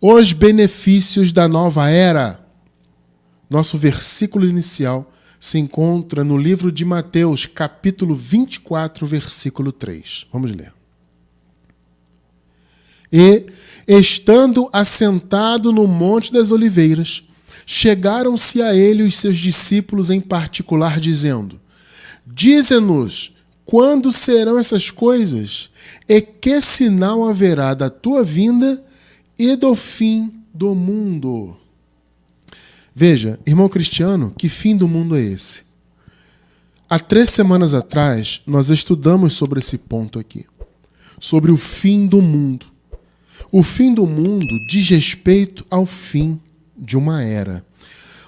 Os benefícios da nova era. Nosso versículo inicial se encontra no livro de Mateus, capítulo 24, versículo 3. Vamos ler. E, estando assentado no Monte das Oliveiras, chegaram-se a ele os seus discípulos em particular, dizendo: Dize-nos, quando serão essas coisas? E que sinal haverá da tua vinda e do fim do mundo? Veja, irmão cristiano, que fim do mundo é esse? Há 3 semanas atrás, nós estudamos sobre esse ponto aqui, sobre o fim do mundo. O fim do mundo diz respeito ao fim de uma era.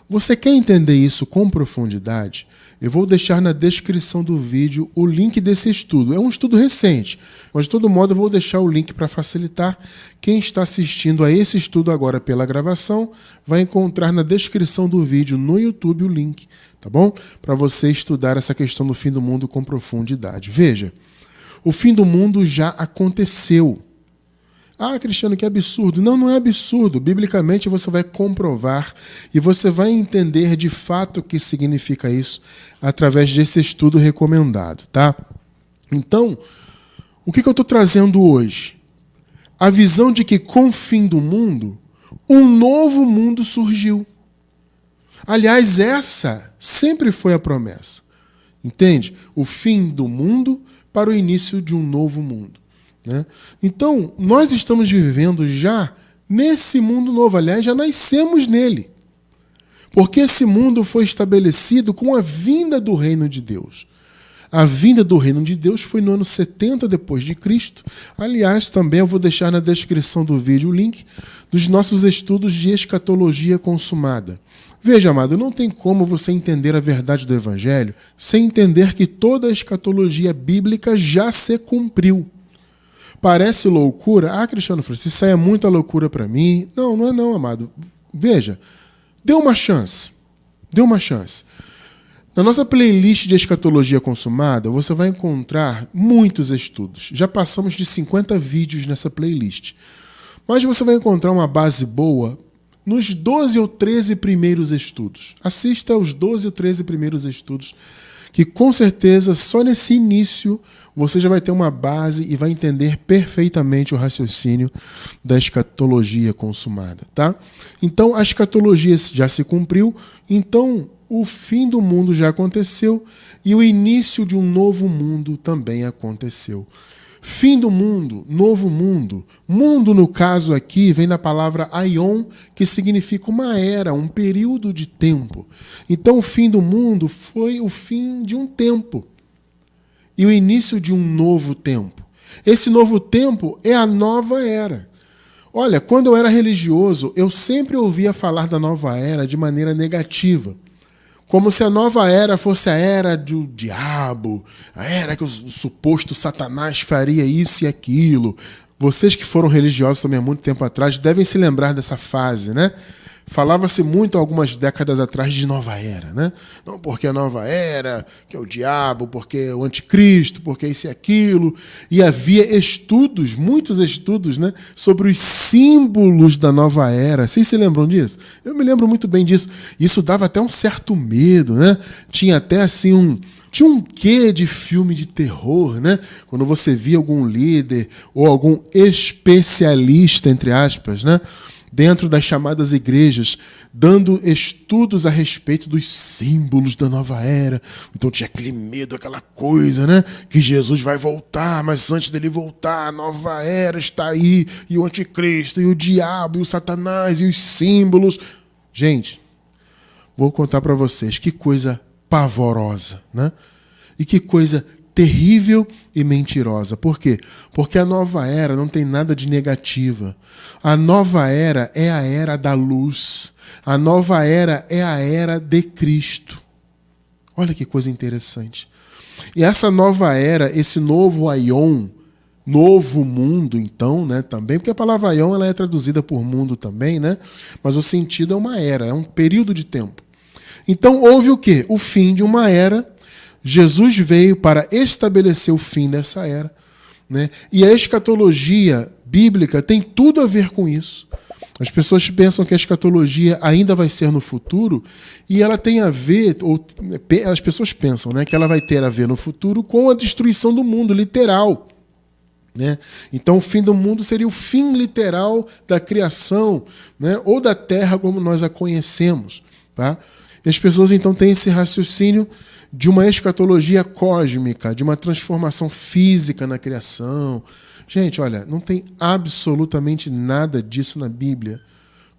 Você quer entender isso com profundidade? Eu vou deixar na descrição do vídeo o link desse estudo. É um estudo recente, mas de todo modo eu vou deixar o link para facilitar. Quem está assistindo a esse estudo agora pela gravação vai encontrar na descrição do vídeo no YouTube o link, tá bom? Para você estudar essa questão do fim do mundo com profundidade. Veja, o fim do mundo já aconteceu. Ah, Cristiano, que absurdo. Não, não é absurdo. Biblicamente você vai comprovar e você vai entender de fato o que significa isso através desse estudo recomendado, tá? Então, o que eu estou trazendo hoje? A visão de que com o fim do mundo, um novo mundo surgiu. Aliás, essa sempre foi a promessa. Entende? O fim do mundo para o início de um novo mundo. Então, nós estamos vivendo já nesse mundo novo. Aliás, já nascemos nele. Porque esse mundo foi estabelecido com a vinda do reino de Deus. A vinda do reino de Deus foi no ano 70 depois de Cristo. Aliás, também eu vou deixar na descrição do vídeo o link dos nossos estudos de escatologia consumada. Veja, amado, não tem como você entender a verdade do Evangelho sem entender que toda a escatologia bíblica já se cumpriu. Parece loucura? Ah, Cristiano Francisco, isso aí é muita loucura para mim. Não, não é não, amado. Veja, dê uma chance. Dê uma chance. Na nossa playlist de escatologia consumada, você vai encontrar muitos estudos. Já passamos de 50 vídeos nessa playlist. Mas você vai encontrar uma base boa nos 12 ou 13 primeiros estudos. Assista aos 12 ou 13 primeiros estudos, que com certeza só nesse início você já vai ter uma base e vai entender perfeitamente o raciocínio da escatologia consumada, tá? Então a escatologia já se cumpriu, então o fim do mundo já aconteceu e o início de um novo mundo também aconteceu. Fim do mundo, novo mundo. Mundo, no caso aqui, vem da palavra aion, que significa uma era, um período de tempo. Então, o fim do mundo foi o fim de um tempo e o início de um novo tempo. Esse novo tempo é a nova era. Olha, quando eu era religioso, eu sempre ouvia falar da nova era de maneira negativa. Como se a nova era fosse a era do diabo, a era que o suposto Satanás faria isso e aquilo. Vocês que foram religiosos também há muito tempo atrás devem se lembrar dessa fase, né? Falava-se muito algumas décadas atrás de nova era, né? Não, porque a nova era, que é o diabo, porque é o anticristo, porque isso e aquilo. E havia estudos, muitos estudos, né, sobre os símbolos da nova era. Vocês se lembram disso? Eu me lembro muito bem disso. Isso dava até um certo medo, né? Tinha até assim Tinha um quê de filme de terror, né? Quando você via algum líder ou algum especialista, entre aspas, né, dentro das chamadas igrejas, dando estudos a respeito dos símbolos da nova era. Então tinha aquele medo, aquela coisa, né? Que Jesus vai voltar, mas antes dele voltar, a nova era está aí, e o anticristo, e o diabo, e o Satanás, e os símbolos. Gente, vou contar para vocês que coisa pavorosa, né? E que coisa terrível e mentirosa. Por quê? Porque a nova era não tem nada de negativa. A nova era é a era da luz. A nova era é a era de Cristo. Olha que coisa interessante. E essa nova era, esse novo aion, novo mundo, então, né, também, porque a palavra aion ela é traduzida por mundo também, né? Mas o sentido é uma era, é um período de tempo. Então houve o quê? O fim de uma era. Jesus veio para estabelecer o fim dessa era, né? E a escatologia bíblica tem tudo a ver com isso. As pessoas pensam que a escatologia ainda vai ser no futuro e ela tem a ver, ou as pessoas pensam, né, que ela vai ter a ver no futuro com a destruição do mundo, literal. Né? Então o fim do mundo seria o fim literal da criação, né? Ou da terra como nós a conhecemos. Tá? E as pessoas então têm esse raciocínio de uma escatologia cósmica, de uma transformação física na criação. Gente, olha, não tem absolutamente nada disso na Bíblia.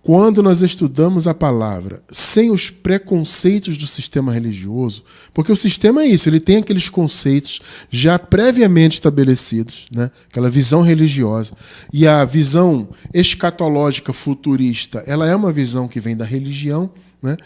Quando nós estudamos a palavra sem os preconceitos do sistema religioso, porque o sistema é isso, ele tem aqueles conceitos já previamente estabelecidos, né? Aquela visão religiosa, e a visão escatológica futurista, ela é uma visão que vem da religião, né?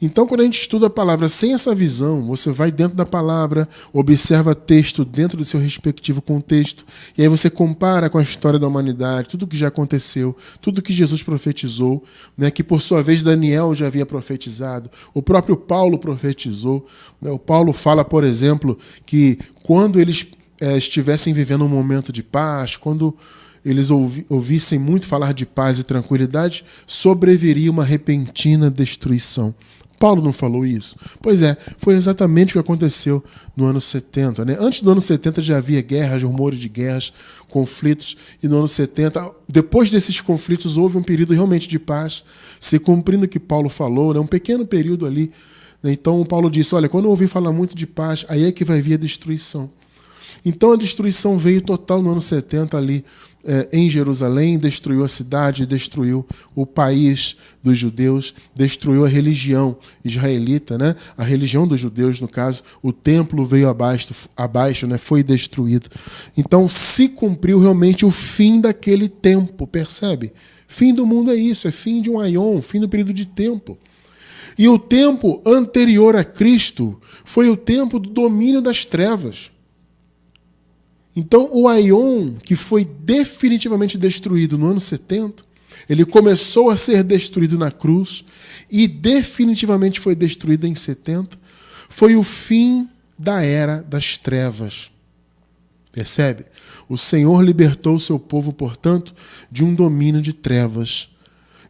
Então, quando a gente estuda a palavra sem essa visão, você vai dentro da palavra, observa texto dentro do seu respectivo contexto, e aí você compara com a história da humanidade, tudo que já aconteceu, tudo que Jesus profetizou, né, que por sua vez Daniel já havia profetizado, o próprio Paulo profetizou. Né? O Paulo fala, por exemplo, que quando eles estivessem vivendo um momento de paz, quando eles ouvissem muito falar de paz e tranquilidade, sobreviria uma repentina destruição. Paulo não falou isso? Pois é, foi exatamente o que aconteceu no ano 70. Né? Antes do ano 70 já havia guerras, rumores de guerras, conflitos, e no ano 70, depois desses conflitos, houve um período realmente de paz, se cumprindo o que Paulo falou, né? Um pequeno período ali. Né? Então Paulo disse, olha, quando eu ouvir falar muito de paz, aí é que vai vir a destruição. Então a destruição veio total no ano 70 ali em Jerusalém, destruiu a cidade, destruiu o país dos judeus, destruiu a religião israelita, né? A religião dos judeus, no caso, o templo veio abaixo, né? Foi destruído. Então se cumpriu realmente o fim daquele tempo, percebe? Fim do mundo é isso, é fim de um aion, fim do período de tempo. E o tempo anterior a Cristo foi o tempo do domínio das trevas. Então, o aion, que foi definitivamente destruído no ano 70, ele começou a ser destruído na cruz e definitivamente foi destruído em 70, foi o fim da era das trevas. Percebe? O Senhor libertou o seu povo, portanto, de um domínio de trevas.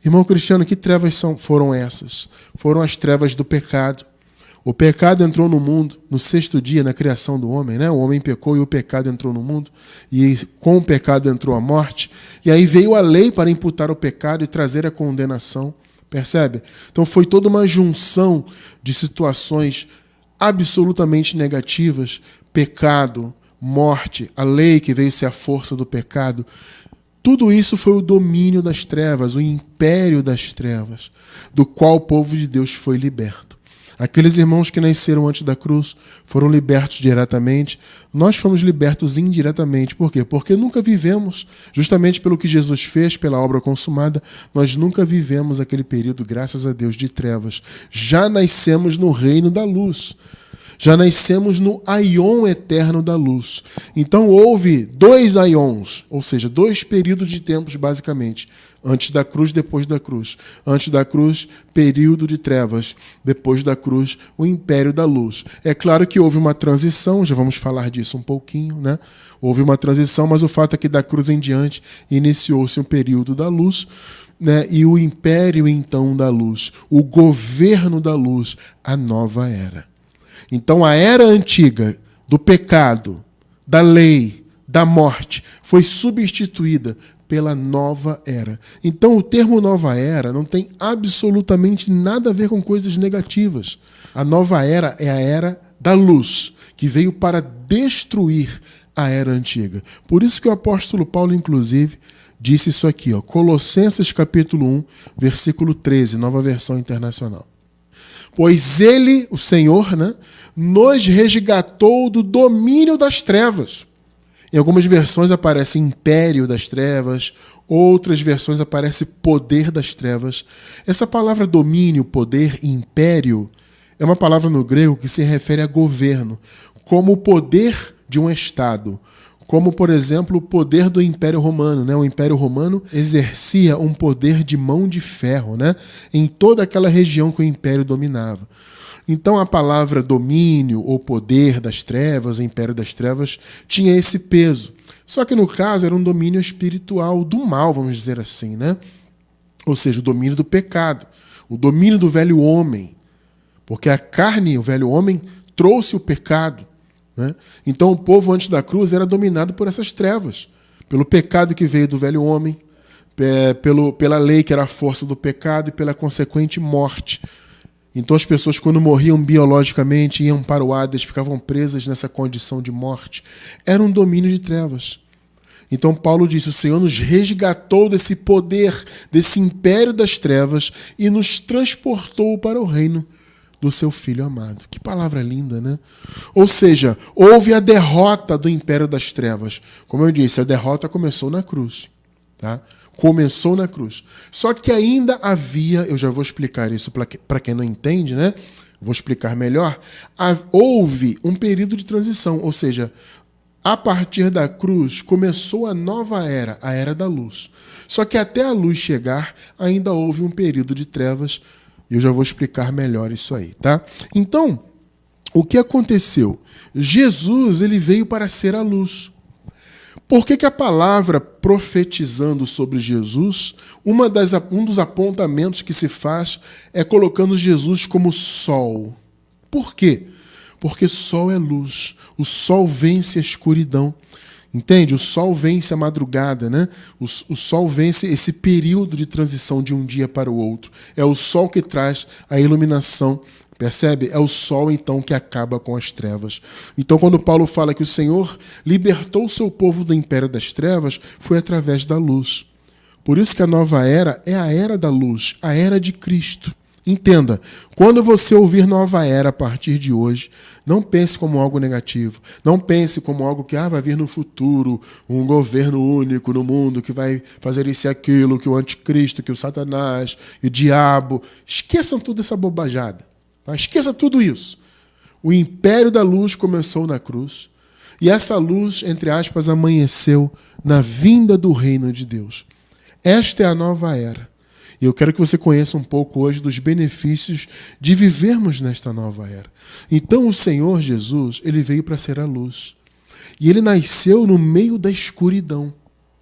Irmão Cristiano, que trevas foram essas? Foram as trevas do pecado. O pecado entrou no mundo no 6º dia, na criação do homem, né? O homem pecou e o pecado entrou no mundo. E com o pecado entrou a morte. E aí veio a lei para imputar o pecado e trazer a condenação. Percebe? Então foi toda uma junção de situações absolutamente negativas. Pecado, morte, a lei que veio ser a força do pecado. Tudo isso foi o domínio das trevas, o império das trevas, do qual o povo de Deus foi liberto. Aqueles irmãos que nasceram antes da cruz foram libertos diretamente. Nós fomos libertos indiretamente. Por quê? Porque nunca vivemos, justamente pelo que Jesus fez, pela obra consumada, nós nunca vivemos aquele período, graças a Deus, de trevas. Já nascemos no reino da luz. Já nascemos no aion eterno da luz. Então houve 2 aions, ou seja, 2 períodos de tempos, basicamente. Antes da cruz, depois da cruz. Antes da cruz, período de trevas. Depois da cruz, o império da luz. É claro que houve uma transição, já vamos falar disso um pouquinho, né? Houve uma transição, mas o fato é que da cruz em diante iniciou-se um período da luz, né? E o império, então, da luz, o governo da luz, a nova era. Então a era antiga do pecado, da lei, da morte, foi substituída pela nova era. Então o termo nova era não tem absolutamente nada a ver com coisas negativas. A nova era é a era da luz, que veio para destruir a era antiga. Por isso que o apóstolo Paulo, inclusive, disse isso aqui, ó, Colossenses capítulo 1, versículo 13, Nova Versão Internacional. Pois ele, o Senhor, né, nos resgatou do domínio das trevas. Em algumas versões aparece império das trevas, outras versões aparece poder das trevas. Essa palavra domínio, poder e império é uma palavra no grego que se refere a governo, como o poder de um Estado. Como, por exemplo, o poder do Império Romano. Né? O Império Romano exercia um poder de mão de ferro, né? Em toda aquela região que o Império dominava. Então a palavra domínio ou poder das trevas, Império das Trevas, tinha esse peso. Só que no caso era um domínio espiritual do mal, vamos dizer assim, né? Ou seja, o domínio do pecado, o domínio do velho homem. Porque a carne, o velho homem, trouxe o pecado, né? Então o povo antes da cruz era dominado por essas trevas, pelo pecado que veio do velho homem, pela lei que era a força do pecado e pela consequente morte. Então as pessoas, quando morriam biologicamente, iam para o Hades, ficavam presas nessa condição de morte. Era um domínio de trevas. Então Paulo disse: o Senhor nos resgatou desse poder, desse império das trevas e nos transportou para o reino do seu Filho amado. Que palavra linda, né? Ou seja, houve a derrota do império das trevas. Como eu disse, a derrota começou na cruz, tá? Começou na cruz. Só que ainda havia, eu já vou explicar isso para quem não entende, né? Vou explicar melhor. Houve um período de transição, ou seja, a partir da cruz começou a nova era, a era da luz. Só que até a luz chegar, ainda houve um período de trevas, e eu já vou explicar melhor isso aí, tá? Então, o que aconteceu? Jesus, ele veio para ser a luz. Por que a palavra profetizando sobre Jesus, um dos apontamentos que se faz é colocando Jesus como sol? Por quê? Porque sol é luz. O sol vence a escuridão. Entende? O sol vence a madrugada, né? O sol vence esse período de transição de um dia para o outro. É o sol que traz a iluminação. Percebe? É o sol, então, que acaba com as trevas. Então, quando Paulo fala que o Senhor libertou o seu povo do império das trevas, foi através da luz. Por isso que a nova era é a era da luz, a era de Cristo. Entenda, quando você ouvir nova era a partir de hoje, não pense como algo negativo. Não pense como algo que vai vir no futuro, um governo único no mundo que vai fazer isso e aquilo, que o anticristo, que o Satanás, e o diabo. Esqueçam toda essa bobajada. Esqueça tudo isso. O império da luz começou na cruz e essa luz, entre aspas, amanheceu na vinda do reino de Deus. Esta é a nova era. E eu quero que você conheça um pouco hoje dos benefícios de vivermos nesta nova era. Então o Senhor Jesus, ele veio para ser a luz. E ele nasceu no meio da escuridão.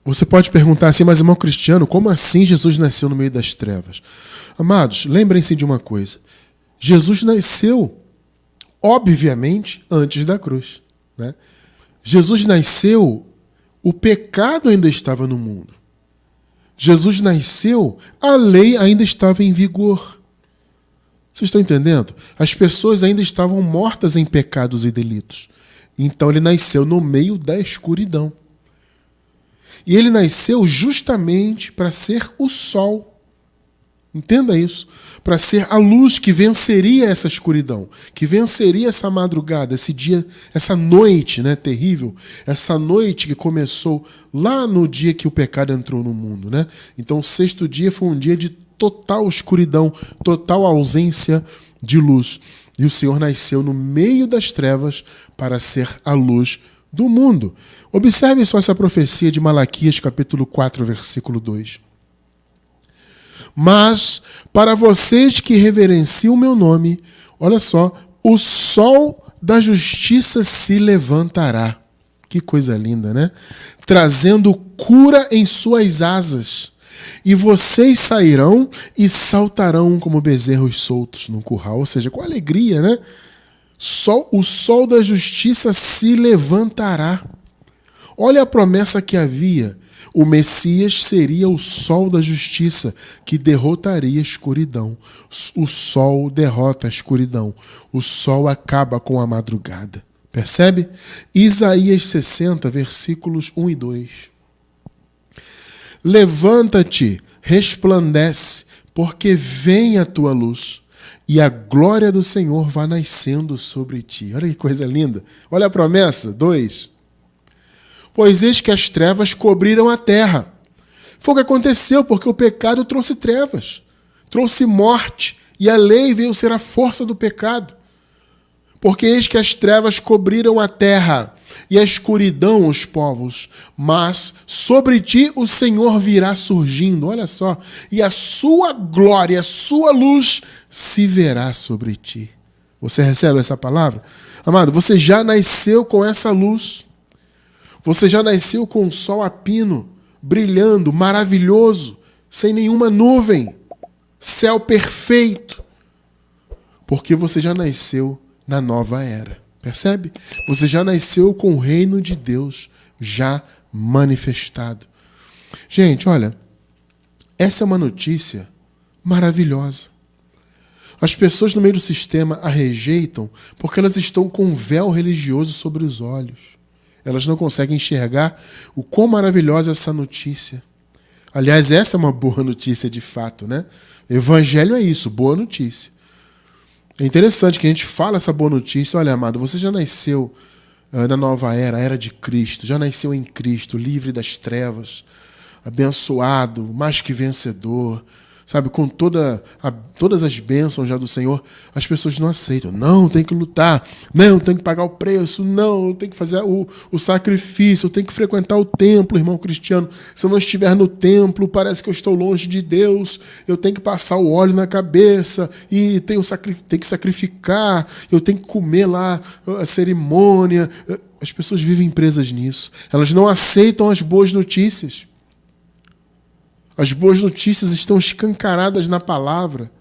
Você pode perguntar assim: mas irmão Cristiano, como assim Jesus nasceu no meio das trevas? Amados, lembrem-se de uma coisa. Jesus nasceu, obviamente, antes da cruz, né? Jesus nasceu, o pecado ainda estava no mundo. Jesus nasceu, a lei ainda estava em vigor. Vocês estão entendendo? As pessoas ainda estavam mortas em pecados e delitos. Então ele nasceu no meio da escuridão. E ele nasceu justamente para ser o sol. Entenda isso. Para ser a luz que venceria essa escuridão, que venceria essa madrugada, esse dia, essa noite, né, terrível, essa noite que começou lá no dia que o pecado entrou no mundo, né? Então o sexto dia foi um dia de total escuridão, total ausência de luz. E o Senhor nasceu no meio das trevas para ser a luz do mundo. Observe só essa profecia de Malaquias, capítulo 4, versículo 2. Mas, para vocês que reverenciam o meu nome, olha só, o sol da justiça se levantará. Que coisa linda, né? Trazendo cura em suas asas. E vocês sairão e saltarão como bezerros soltos no curral. Ou seja, com alegria, né? O sol da justiça se levantará. Olha a promessa que havia. O Messias seria o sol da justiça, que derrotaria a escuridão. O sol derrota a escuridão. O sol acaba com a madrugada. Percebe? Isaías 60, versículos 1 e 2. Levanta-te, resplandece, porque vem a tua luz, e a glória do Senhor vai nascendo sobre ti. Olha que coisa linda. Olha a promessa, 2. Pois eis que as trevas cobriram a terra. Foi o que aconteceu, porque o pecado trouxe trevas, trouxe morte, e a lei veio ser a força do pecado. Porque eis que as trevas cobriram a terra, e a escuridão os povos, mas sobre ti o Senhor virá surgindo, olha só, e a sua glória, a sua luz se verá sobre ti. Você recebe essa palavra? Amado, você já nasceu com essa luz. Você já nasceu com o sol a pino, brilhando, maravilhoso, sem nenhuma nuvem, céu perfeito, porque você já nasceu na nova era. Percebe? Você já nasceu com o reino de Deus já manifestado. Gente, olha, essa é uma notícia maravilhosa. As pessoas no meio do sistema a rejeitam porque elas estão com um véu religioso sobre os olhos. Elas não conseguem enxergar o quão maravilhosa é essa notícia. Aliás, essa é uma boa notícia de fato, né? Evangelho é isso, boa notícia. É interessante que a gente fala essa boa notícia. Olha, amado, você já nasceu na nova era, a era de Cristo. Já nasceu em Cristo, livre das trevas, abençoado, mais que vencedor. Sabe, com todas as bênçãos já do Senhor, as pessoas não aceitam. Não, tem que lutar. Não, tem que pagar o preço. Não, tem que fazer o sacrifício. Eu tenho que frequentar o templo, irmão cristiano. Se eu não estiver no templo, parece que eu estou longe de Deus. Eu tenho que passar o óleo na cabeça e tenho que sacrificar. Eu tenho que comer lá a cerimônia. As pessoas vivem presas nisso. Elas não aceitam as boas notícias. As boas notícias estão escancaradas na palavra.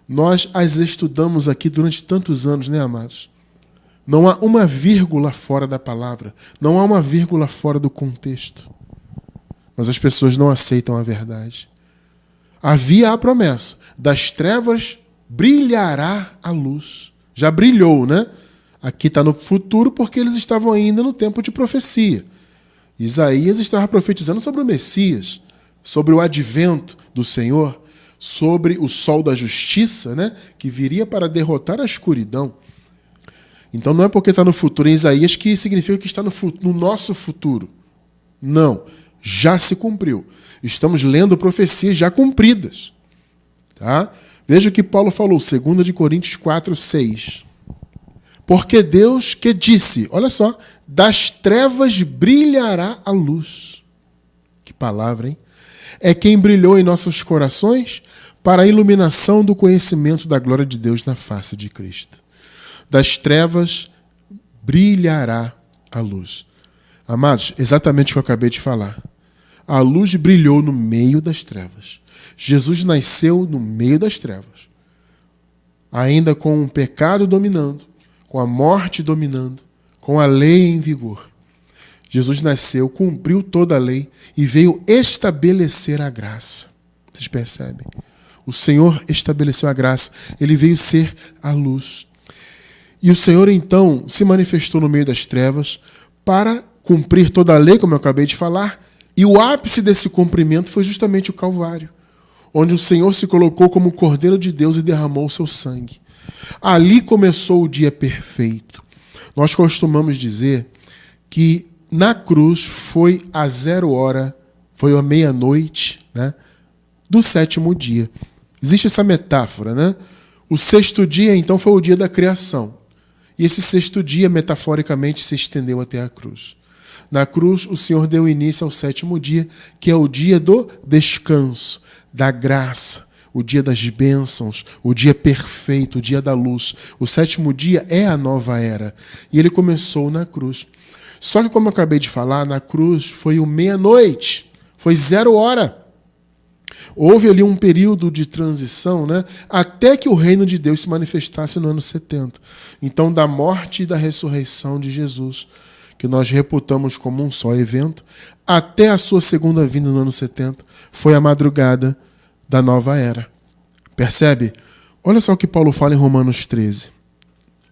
Nós as estudamos aqui durante tantos anos, né, amados? Não há uma vírgula fora da palavra. Não há uma vírgula fora do contexto. Mas as pessoas não aceitam a verdade. Havia a promessa: das trevas brilhará a luz. Já brilhou, né? Aqui está no futuro porque eles estavam ainda no tempo de profecia. Isaías estava profetizando sobre o Messias, sobre o advento do Senhor, sobre o sol da justiça, né, que viria para derrotar a escuridão. Então não é porque está no futuro em Isaías que significa que está no nosso futuro. Não, já se cumpriu. Estamos lendo profecias já cumpridas. Tá? Veja o que Paulo falou, 2 de Coríntios 4, 6. Porque Deus que disse, olha só, das trevas brilhará a luz. Que palavra, hein? É quem brilhou em nossos corações para a iluminação do conhecimento da glória de Deus na face de Cristo. Das trevas brilhará a luz. Amados, exatamente o que eu acabei de falar. A luz brilhou no meio das trevas. Jesus nasceu no meio das trevas. Ainda com o pecado dominando, com a morte dominando, com a lei em vigor. Jesus nasceu, cumpriu toda a lei e veio estabelecer a graça. Vocês percebem? O Senhor estabeleceu a graça. Ele veio ser a luz. E o Senhor, então, se manifestou no meio das trevas para cumprir toda a lei, como eu acabei de falar. E o ápice desse cumprimento foi justamente o Calvário, onde o Senhor se colocou como o Cordeiro de Deus e derramou o seu sangue. Ali começou o dia perfeito. Nós costumamos dizer que na cruz foi a 0h, foi a meia-noite, né, do 7º dia. Existe essa metáfora, né? O 6º dia, então, foi o dia da criação. E esse 6º dia, metaforicamente, se estendeu até a cruz. Na cruz, o Senhor deu início ao 7º dia, que é o dia do descanso, da graça, o dia das bênçãos, o dia perfeito, o dia da luz. O 7º dia é a nova era. E ele começou na cruz. Só que, como eu acabei de falar, na cruz foi o meia-noite, foi 0h. Houve ali um período de transição, né, até que o reino de Deus se manifestasse no ano 70. Então, da morte e da ressurreição de Jesus, que nós reputamos como um só evento, até a sua segunda vinda no ano 70, foi a madrugada da nova era. Percebe? Olha só o que Paulo fala em Romanos 13,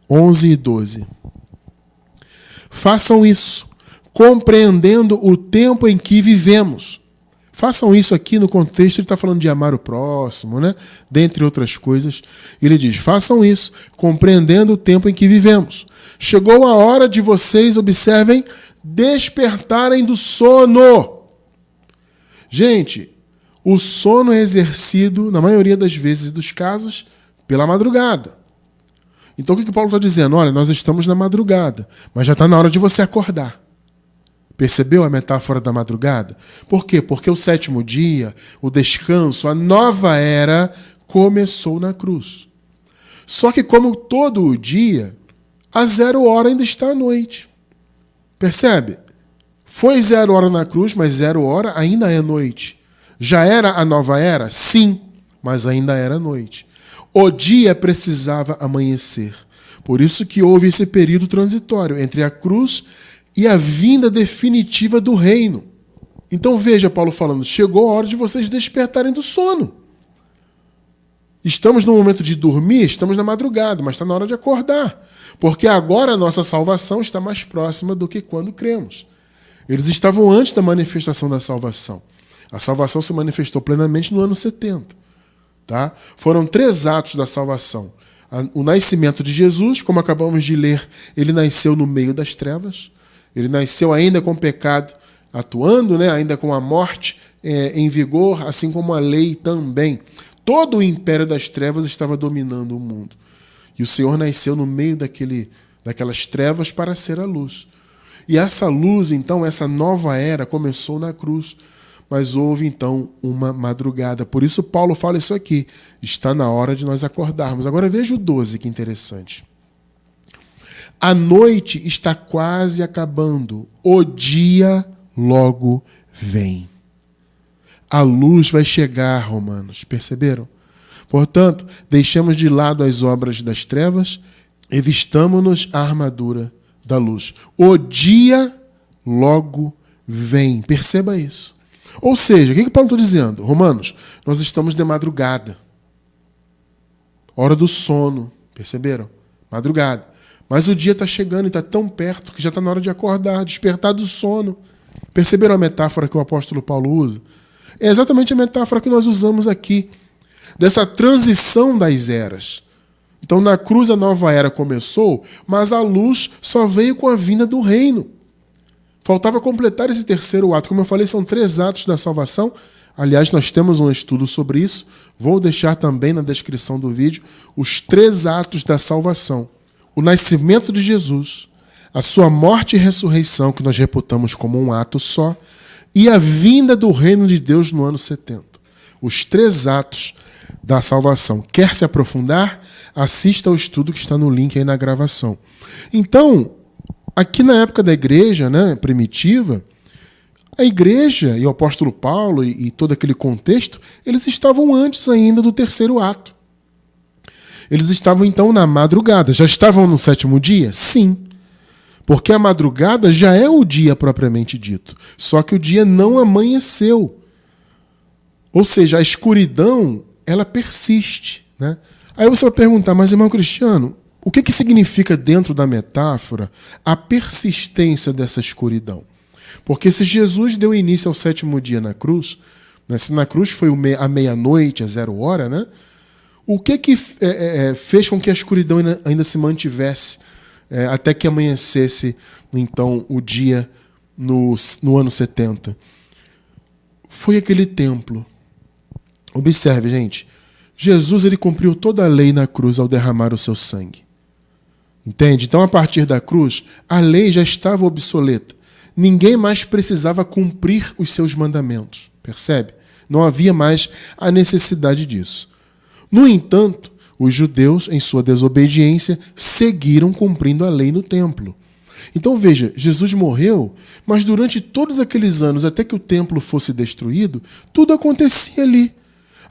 11 e 12. Façam isso, compreendendo o tempo em que vivemos. Façam isso aqui no contexto, ele está falando de amar o próximo, né? Dentre outras coisas. Ele diz, façam isso, compreendendo o tempo em que vivemos. Chegou a hora de vocês, observem, despertarem do sono. Gente, o sono é exercido, na maioria das vezes e dos casos, pela madrugada. Então o que Paulo está dizendo? Olha, nós estamos na madrugada, mas já está na hora de você acordar. Percebeu a metáfora da madrugada? Por quê? Porque o 7º dia, o descanso, a nova era, começou na cruz. Só que como todo o dia, a 0h ainda está à noite. Percebe? Foi 0h na cruz, mas 0h ainda é noite. Já era a nova era? Sim, mas ainda era noite. O dia precisava amanhecer. Por isso que houve esse período transitório entre a cruz e a vinda definitiva do reino. Então veja Paulo falando, chegou a hora de vocês despertarem do sono. Estamos no momento de dormir, estamos na madrugada, mas está na hora de acordar. Porque agora a nossa salvação está mais próxima do que quando cremos. Eles estavam antes da manifestação da salvação. A salvação se manifestou plenamente no ano 70. Tá? Foram 3 atos da salvação. O nascimento de Jesus, como acabamos de ler, ele nasceu no meio das trevas. Ele nasceu ainda com o pecado atuando, né? Ainda com a morte em vigor, assim como a lei também. Todo o império das trevas estava dominando o mundo. E o Senhor nasceu no meio daquelas trevas para ser a luz. E essa luz, então, essa nova era começou na cruz. Mas houve, então, uma madrugada. Por isso Paulo fala isso aqui. Está na hora de nós acordarmos. Agora veja o 12, que interessante. A noite está quase acabando. O dia logo vem. A luz vai chegar, romanos. Perceberam? Portanto, deixemos de lado as obras das trevas e vistamo-nos a armadura da luz. O dia logo vem. Perceba isso. Ou seja, o que Paulo está dizendo? Romanos, nós estamos de madrugada. Hora do sono. Perceberam? Madrugada. Mas o dia está chegando e está tão perto que já está na hora de acordar, despertar do sono. Perceberam a metáfora que o apóstolo Paulo usa? É exatamente a metáfora que nós usamos aqui, dessa transição das eras. Então, na cruz a nova era começou, mas a luz só veio com a vinda do reino. Faltava completar esse terceiro ato. Como eu falei, são 3 atos da salvação. Aliás, nós temos um estudo sobre isso. Vou deixar também na descrição do vídeo os 3 atos da salvação. O nascimento de Jesus, a sua morte e ressurreição, que nós reputamos como um ato só, e a vinda do reino de Deus no ano 70. Os 3 atos da salvação. Quer se aprofundar? Assista ao estudo que está no link aí na gravação. Então, aqui na época da igreja, né, primitiva, a igreja e o apóstolo Paulo e todo aquele contexto, eles estavam antes ainda do terceiro ato. Eles estavam então na madrugada. Já estavam no 7º dia? Sim. Porque a madrugada já é o dia propriamente dito. Só que o dia não amanheceu. Ou seja, a escuridão, ela persiste, né? Aí você vai perguntar, mas irmão Cristiano, o que significa dentro da metáfora a persistência dessa escuridão? Porque se Jesus deu início ao 7º dia na cruz, né, se na cruz foi a meia-noite, a 0h, né, o que fez com que a escuridão ainda se mantivesse até que amanhecesse, então, o dia no ano 70? Foi aquele templo. Observe, gente. Jesus ele cumpriu toda a lei na cruz ao derramar o seu sangue. Entende? Então, a partir da cruz, a lei já estava obsoleta. Ninguém mais precisava cumprir os seus mandamentos. Percebe? Não havia mais a necessidade disso. No entanto, os judeus, em sua desobediência, seguiram cumprindo a lei no templo. Então veja, Jesus morreu, mas durante todos aqueles anos, até que o templo fosse destruído, tudo acontecia ali.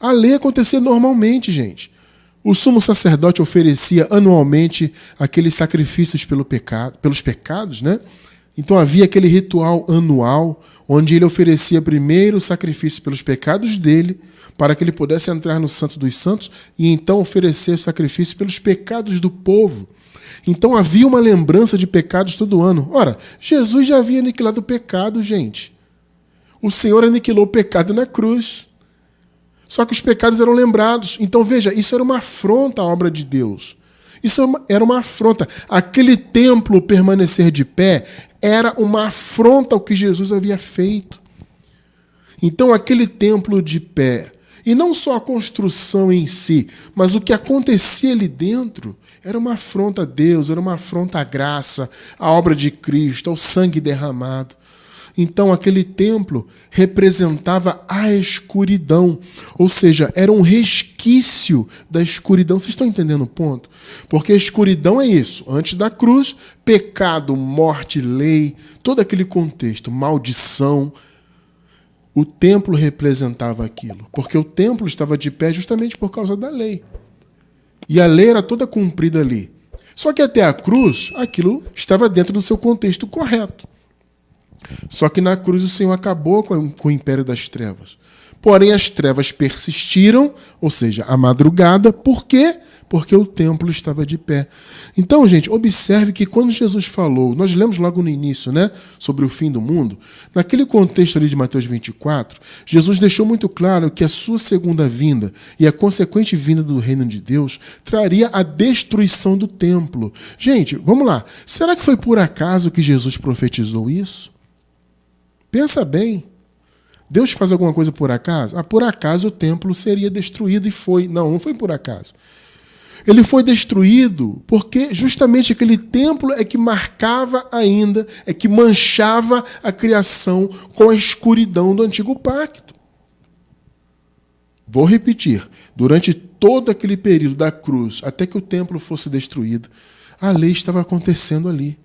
A lei acontecia normalmente, gente. O sumo sacerdote oferecia anualmente aqueles sacrifícios pelos pecados, né? Então havia aquele ritual anual, onde ele oferecia primeiro o sacrifício pelos pecados dele, para que ele pudesse entrar no Santo dos Santos e então oferecer o sacrifício pelos pecados do povo. Então havia uma lembrança de pecados todo ano. Ora, Jesus já havia aniquilado o pecado, gente. O Senhor aniquilou o pecado na cruz. Só que os pecados eram lembrados. Então veja, isso era uma afronta à obra de Deus. Isso era uma afronta. Aquele templo permanecer de pé era uma afronta ao que Jesus havia feito. Então aquele templo de pé, e não só a construção em si, mas o que acontecia ali dentro, era uma afronta a Deus, era uma afronta à graça, à obra de Cristo, ao sangue derramado. Então aquele templo representava a escuridão, ou seja, era um resquício da escuridão. Vocês estão entendendo o ponto? Porque a escuridão é isso. Antes da cruz, pecado, morte, lei, todo aquele contexto, maldição. o templo representava aquilo, porque o templo estava de pé justamente por causa da lei. E a lei era toda cumprida ali. Só que até a cruz, aquilo estava dentro do seu contexto correto. Só que na cruz o Senhor acabou com o império das trevas. Porém, as trevas persistiram, ou seja, a madrugada. Por quê? Porque o templo estava de pé. Então, gente, observe que quando Jesus falou, nós lemos logo no início, né, sobre o fim do mundo, naquele contexto ali de Mateus 24, Jesus deixou muito claro que a sua segunda vinda e a consequente vinda do reino de Deus traria a destruição do templo. Gente, vamos lá. Será que foi por acaso que Jesus profetizou isso? Pensa bem. Deus faz alguma coisa por acaso? Por acaso o templo seria destruído e foi. Não foi por acaso. Ele foi destruído porque justamente aquele templo é que marcava ainda, é que manchava a criação com a escuridão do antigo pacto. Vou repetir. Durante todo aquele período da cruz, até que o templo fosse destruído, a lei estava acontecendo ali.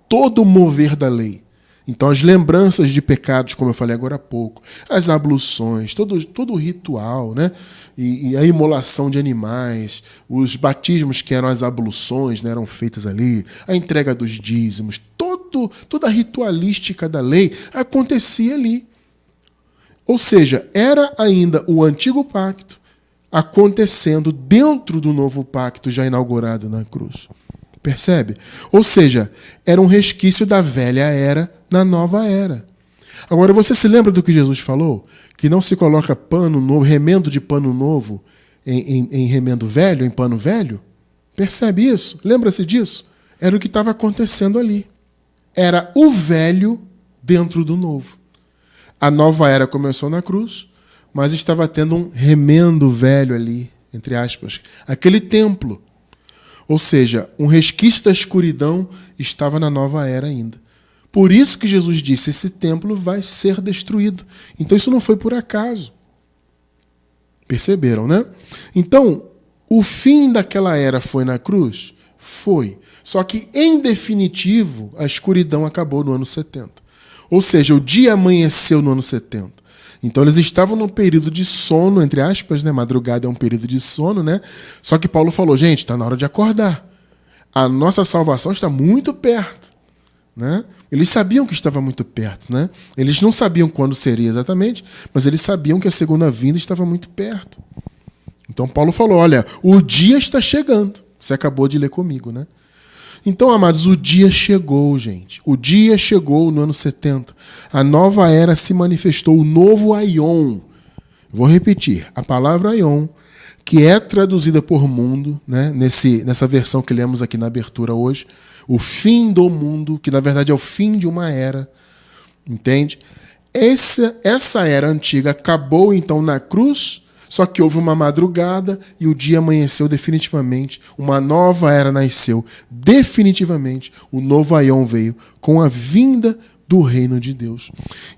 Todo o mover da lei. Então, as lembranças de pecados, como eu falei agora há pouco, as abluções, todo o ritual, né? E a imolação de animais, os batismos que eram as abluções, né? Eram feitas ali, a entrega dos dízimos, toda a ritualística da lei acontecia ali. Ou seja, era ainda o antigo pacto acontecendo dentro do novo pacto já inaugurado na cruz. Percebe? Ou seja, era um resquício da velha era na nova era. Agora, você se lembra do que Jesus falou? Que não se coloca pano novo, remendo de pano novo em remendo velho, em pano velho? Percebe isso? Lembra-se disso? Era o que estava acontecendo ali. Era o velho dentro do novo. A nova era começou na cruz, mas estava tendo um remendo velho ali, entre aspas. Aquele templo. Ou seja, um resquício da escuridão estava na nova era ainda. Por isso que Jesus disse, esse templo vai ser destruído. Então isso não foi por acaso. Perceberam, né? Então, o fim daquela era foi na cruz? Foi. Só que, em definitivo, a escuridão acabou no ano 70. Ou seja, o dia amanheceu no ano 70. Então eles estavam num período de sono, entre aspas, né? Madrugada é um período de sono, né? Só que Paulo falou, gente, está na hora de acordar. A nossa salvação está muito perto, né? Eles sabiam que estava muito perto, né? Eles não sabiam quando seria exatamente, mas eles sabiam que a segunda vinda estava muito perto. Então Paulo falou, olha, o dia está chegando. Você acabou de ler comigo, né? Então, amados, o dia chegou, gente. O dia chegou no ano 70. A nova era se manifestou, o novo Aion. Vou repetir, a palavra Aion, que é traduzida por mundo, né, nessa versão que lemos aqui na abertura hoje, o fim do mundo, que na verdade é o fim de uma era, entende? Essa era antiga acabou então na cruz, só que houve uma madrugada e o dia amanheceu definitivamente, uma nova era nasceu definitivamente, o novo Aion veio com a vinda do reino de Deus.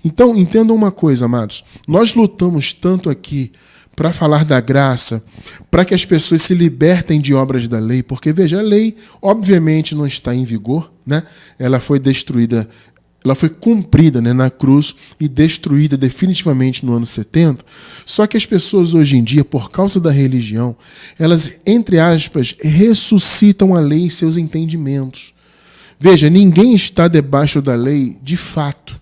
Então, entendam uma coisa, amados, nós lutamos tanto aqui para falar da graça, para que as pessoas se libertem de obras da lei, porque, veja, a lei obviamente não está em vigor, né? Ela foi destruída, ela foi cumprida, né, na cruz e destruída definitivamente no ano 70. Só que as pessoas hoje em dia, por causa da religião, elas, entre aspas, ressuscitam a lei em seus entendimentos. Veja, ninguém está debaixo da lei de fato,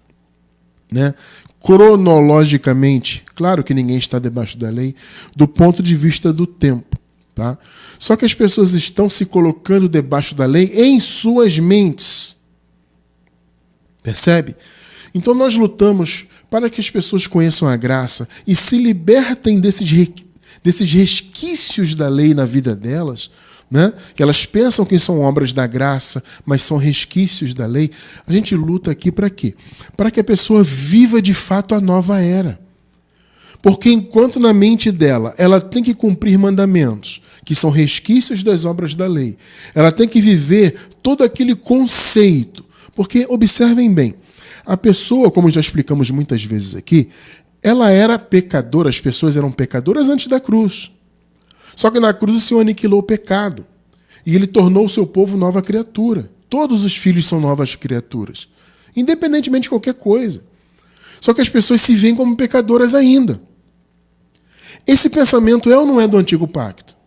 né? Cronologicamente, claro que ninguém está debaixo da lei, do ponto de vista do tempo. Tá? Só que as pessoas estão se colocando debaixo da lei em suas mentes. Percebe? Então nós lutamos para que as pessoas conheçam a graça e se libertem desses resquícios da lei na vida delas, né? Que elas pensam que são obras da graça, mas são resquícios da lei. A gente luta aqui para quê? Para que a pessoa viva de fato a nova era. Porque enquanto na mente dela ela tem que cumprir mandamentos, que são resquícios das obras da lei, ela tem que viver todo aquele conceito. Porque, observem bem, a pessoa, como já explicamos muitas vezes aqui, ela era pecadora, as pessoas eram pecadoras antes da cruz. Só que na cruz o Senhor aniquilou o pecado. E Ele tornou o seu povo nova criatura. Todos os filhos são novas criaturas. Independentemente de qualquer coisa. Só Só que as pessoas se veem como pecadoras ainda. Esse pensamento é ou não é do Antigo Pacto?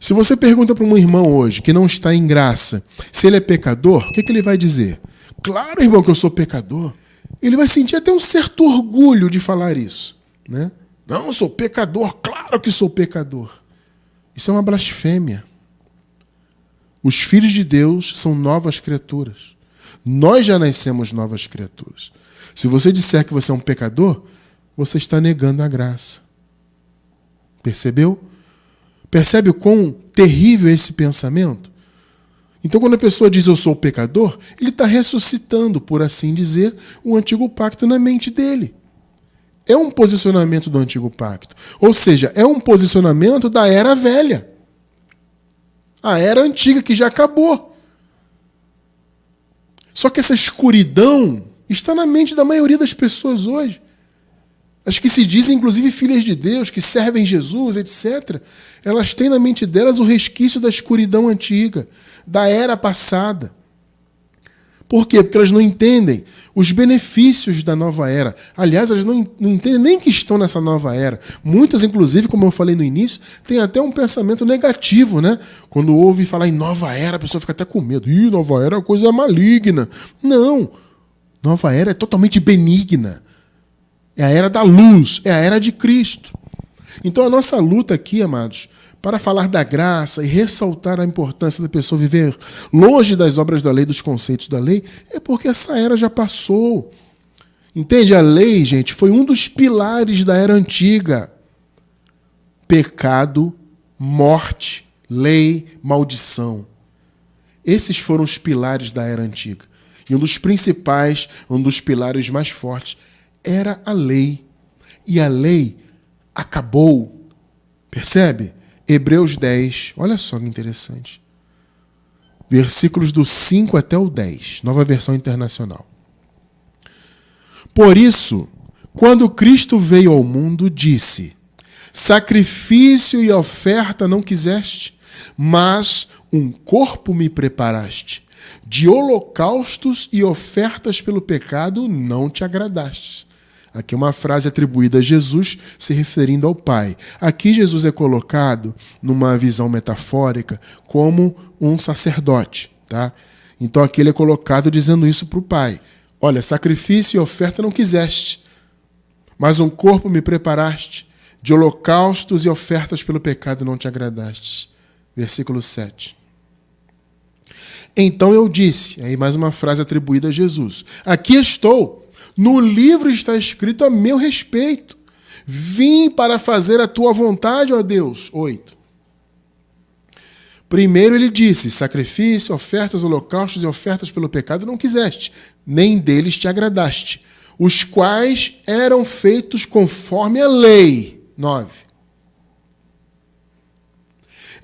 Se você pergunta para um irmão hoje que não está em graça se ele é pecador, o que ele vai dizer? Claro, irmão, que eu sou pecador. Ele vai sentir até um certo orgulho de falar isso, né? Não, eu sou pecador, claro que sou pecador. Isso é uma blasfêmia. Os filhos de Deus são novas criaturas. Nós já nascemos novas criaturas. Se você disser que você é um pecador, você está negando a graça. Percebeu? Percebe o quão terrível é esse pensamento? Então, quando a pessoa diz eu sou pecador, ele está ressuscitando, por assim dizer, o Antigo Pacto na mente dele. É um posicionamento do Antigo Pacto. Ou seja, é um posicionamento da Era Velha. A Era Antiga, que já acabou. Só que essa escuridão está na mente da maioria das pessoas hoje. As que se dizem, inclusive, filhas de Deus, que servem Jesus, etc., elas têm na mente delas o resquício da escuridão antiga, da era passada. Por quê? Porque elas não entendem os benefícios da nova era. Aliás, elas não entendem nem que estão nessa nova era. Muitas, inclusive, como eu falei no início, têm até um pensamento negativo, né? Quando ouve falar em nova era, a pessoa fica até com medo. Ih, nova era é uma coisa maligna. Não. Nova era é totalmente benigna. É a era da luz, é a era de Cristo. Então a nossa luta aqui, amados, para falar da graça e ressaltar a importância da pessoa viver longe das obras da lei, dos conceitos da lei, é porque essa era já passou. Entende? A lei, gente, foi um dos pilares da era antiga. Pecado, morte, lei, maldição. Esses foram os pilares da era antiga. E um dos principais, um dos pilares mais fortes, era a lei. E a lei acabou. Percebe? Hebreus 10. Olha só que interessante. Versículos do 5 até o 10. Nova versão internacional. Por isso, quando Cristo veio ao mundo, disse: sacrifício e oferta não quiseste, mas um corpo me preparaste. De holocaustos e ofertas pelo pecado não te agradastes. Aqui é uma frase atribuída a Jesus, se referindo ao Pai. Aqui Jesus é colocado, numa visão metafórica, como um sacerdote. Tá? Então aqui ele é colocado dizendo isso para o Pai. Olha, sacrifício e oferta não quiseste, mas um corpo me preparaste. De holocaustos e ofertas pelo pecado não te agradastes. Versículo 7. Então eu disse, aí mais uma frase atribuída a Jesus: aqui estou, no livro está escrito a meu respeito. Vim para fazer a tua vontade, ó Deus. 8. Primeiro ele disse: sacrifício, ofertas, holocaustos e ofertas pelo pecado não quiseste, nem deles te agradaste, os quais eram feitos conforme a lei. 9.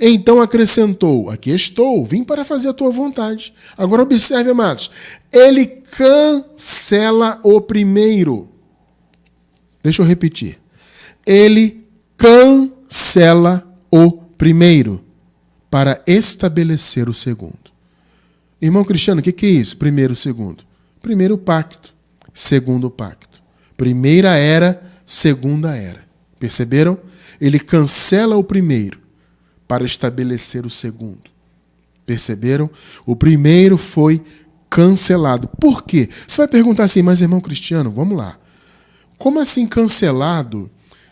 Então acrescentou: aqui estou, vim para fazer a tua vontade. Agora observe, amados, ele cancela o primeiro. Deixa eu repetir. Ele cancela o primeiro para estabelecer o segundo. Irmão Cristiano, o que é isso? Primeiro, segundo. Primeiro pacto, segundo pacto. Primeira era, segunda era. Perceberam? Ele cancela o primeiro para estabelecer o segundo. Perceberam? O primeiro foi cancelado. Por quê? Você vai perguntar assim: mas irmão Cristiano, vamos lá. Como assim cancelado?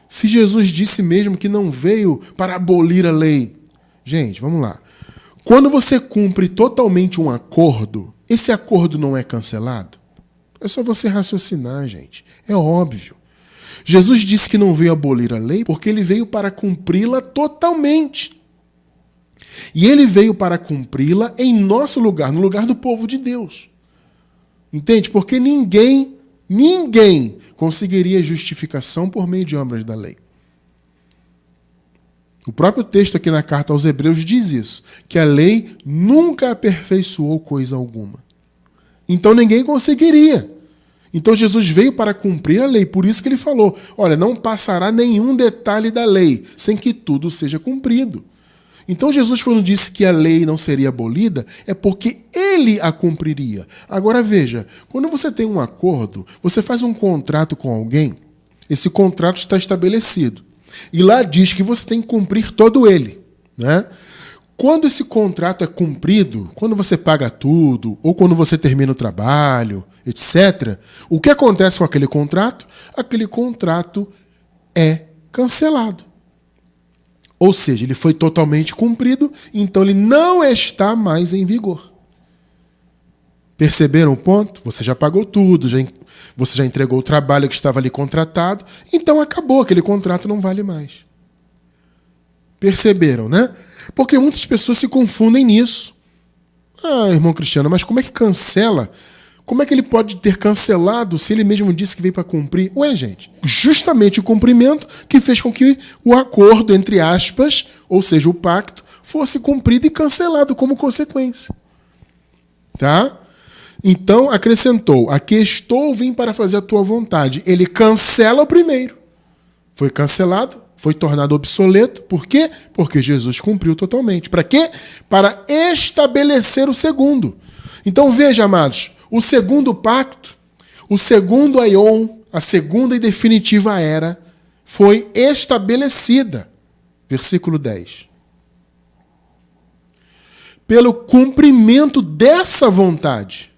Se Jesus disse mesmo que não veio para abolir a lei. Gente, vamos lá. Quando você cumpre totalmente um acordo, esse acordo não é cancelado? É só você raciocinar, gente. É óbvio. Jesus disse que não veio abolir a lei porque ele veio para cumpri-la totalmente. E ele veio para cumpri-la em nosso lugar, no lugar do povo de Deus. Entende? Porque ninguém conseguiria justificação por meio de obras da lei. O próprio texto aqui na carta aos Hebreus diz isso, que a lei nunca aperfeiçoou coisa alguma. Então ninguém conseguiria. Então Jesus veio para cumprir a lei, por isso que ele falou: olha, não passará nenhum detalhe da lei sem que tudo seja cumprido. Então Jesus, quando disse que a lei não seria abolida, é porque ele a cumpriria. Agora veja, quando você tem um acordo, você faz um contrato com alguém, esse contrato está estabelecido. E lá diz que você tem que cumprir todo ele, né? Quando esse contrato é cumprido, quando você paga tudo, ou quando você termina o trabalho, etc., o que acontece com aquele contrato? Aquele contrato é cancelado. Ou seja, ele foi totalmente cumprido, então ele não está mais em vigor. Perceberam o ponto? Você já pagou tudo, você já entregou o trabalho que estava ali contratado, então acabou, aquele contrato não vale mais. Perceberam, né? Porque muitas pessoas se confundem nisso. Ah, irmão Cristiano, mas como é que cancela? Como é que ele pode ter cancelado se ele mesmo disse que veio para cumprir? Ué, gente, justamente o cumprimento que fez com que o acordo, entre aspas, ou seja, o pacto, fosse cumprido e cancelado como consequência. Tá? Então, acrescentou, aqui estou, vim para fazer a tua vontade. Ele cancela o primeiro. Foi cancelado, foi tornado obsoleto. Por quê? Porque Jesus cumpriu totalmente. Para quê? Para estabelecer o segundo. Então, veja, amados, o segundo pacto, o segundo aion, a segunda e definitiva era, foi estabelecida. Versículo 10. Pelo cumprimento dessa vontade.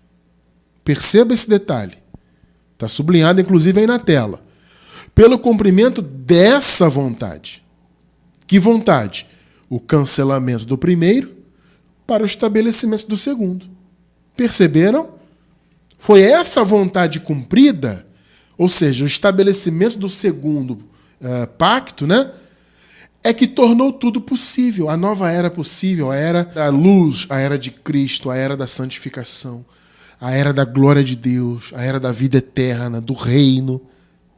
Perceba esse detalhe. Está sublinhado, inclusive, aí na tela. Pelo cumprimento dessa vontade. Que vontade? O cancelamento do primeiro para o estabelecimento do segundo. Perceberam? Foi essa vontade cumprida, ou seja, o estabelecimento do segundo pacto, né, é que tornou tudo possível. A nova era possível, a era da luz, a era de Cristo, a era da santificação, a era da glória de Deus, a era da vida eterna, do reino.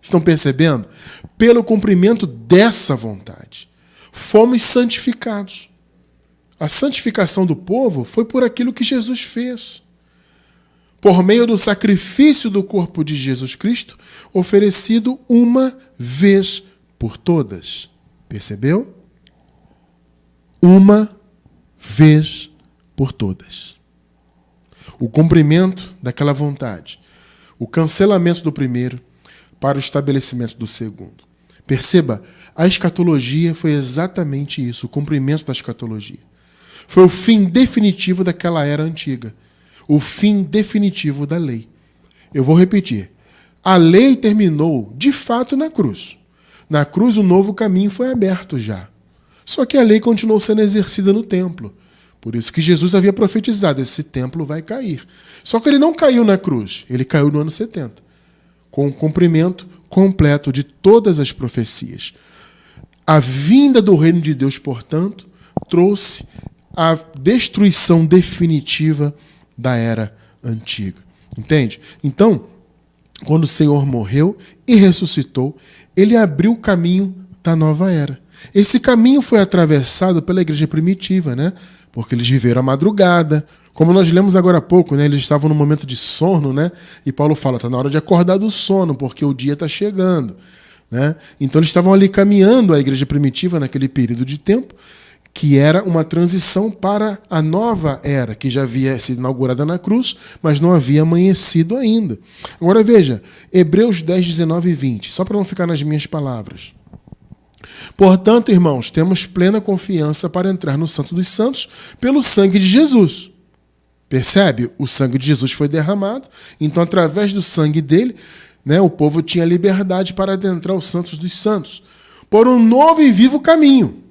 Estão percebendo? Pelo cumprimento dessa vontade, fomos santificados. A santificação do povo foi por aquilo que Jesus fez. Por meio do sacrifício do corpo de Jesus Cristo, oferecido uma vez por todas. Percebeu? Uma vez por todas. O cumprimento daquela vontade, o cancelamento do primeiro para o estabelecimento do segundo. Perceba, a escatologia foi exatamente isso, o cumprimento da escatologia. Foi o fim definitivo daquela era antiga. O fim definitivo da lei. Eu vou repetir. A lei terminou, de fato, na cruz. Na cruz, o novo caminho foi aberto já. Só que a lei continuou sendo exercida no templo. Por isso que Jesus havia profetizado, esse templo vai cair. Só que ele não caiu na cruz, ele caiu no ano 70, com o cumprimento completo de todas as profecias. A vinda do reino de Deus, portanto, trouxe a destruição definitiva da era antiga. Entende? Então, quando o Senhor morreu e ressuscitou, ele abriu o caminho da nova era. Esse caminho foi atravessado pela igreja primitiva, né? Porque eles viveram a madrugada. Como nós lemos agora há pouco, né? Eles estavam no momento de sono, né? E Paulo fala, está na hora de acordar do sono, porque o dia está chegando. Né? Então eles estavam ali caminhando, a igreja primitiva, naquele período de tempo, que era uma transição para a nova era, que já havia sido inaugurada na cruz, mas não havia amanhecido ainda. Agora veja, Hebreus 10, 19 e 20, só para não ficar nas minhas palavras. Portanto, irmãos, temos plena confiança para entrar no Santo dos Santos pelo sangue de Jesus. Percebe? O sangue de Jesus foi derramado, então através do sangue dele, né, o povo tinha liberdade para adentrar os Santos dos Santos, por um novo e vivo caminho.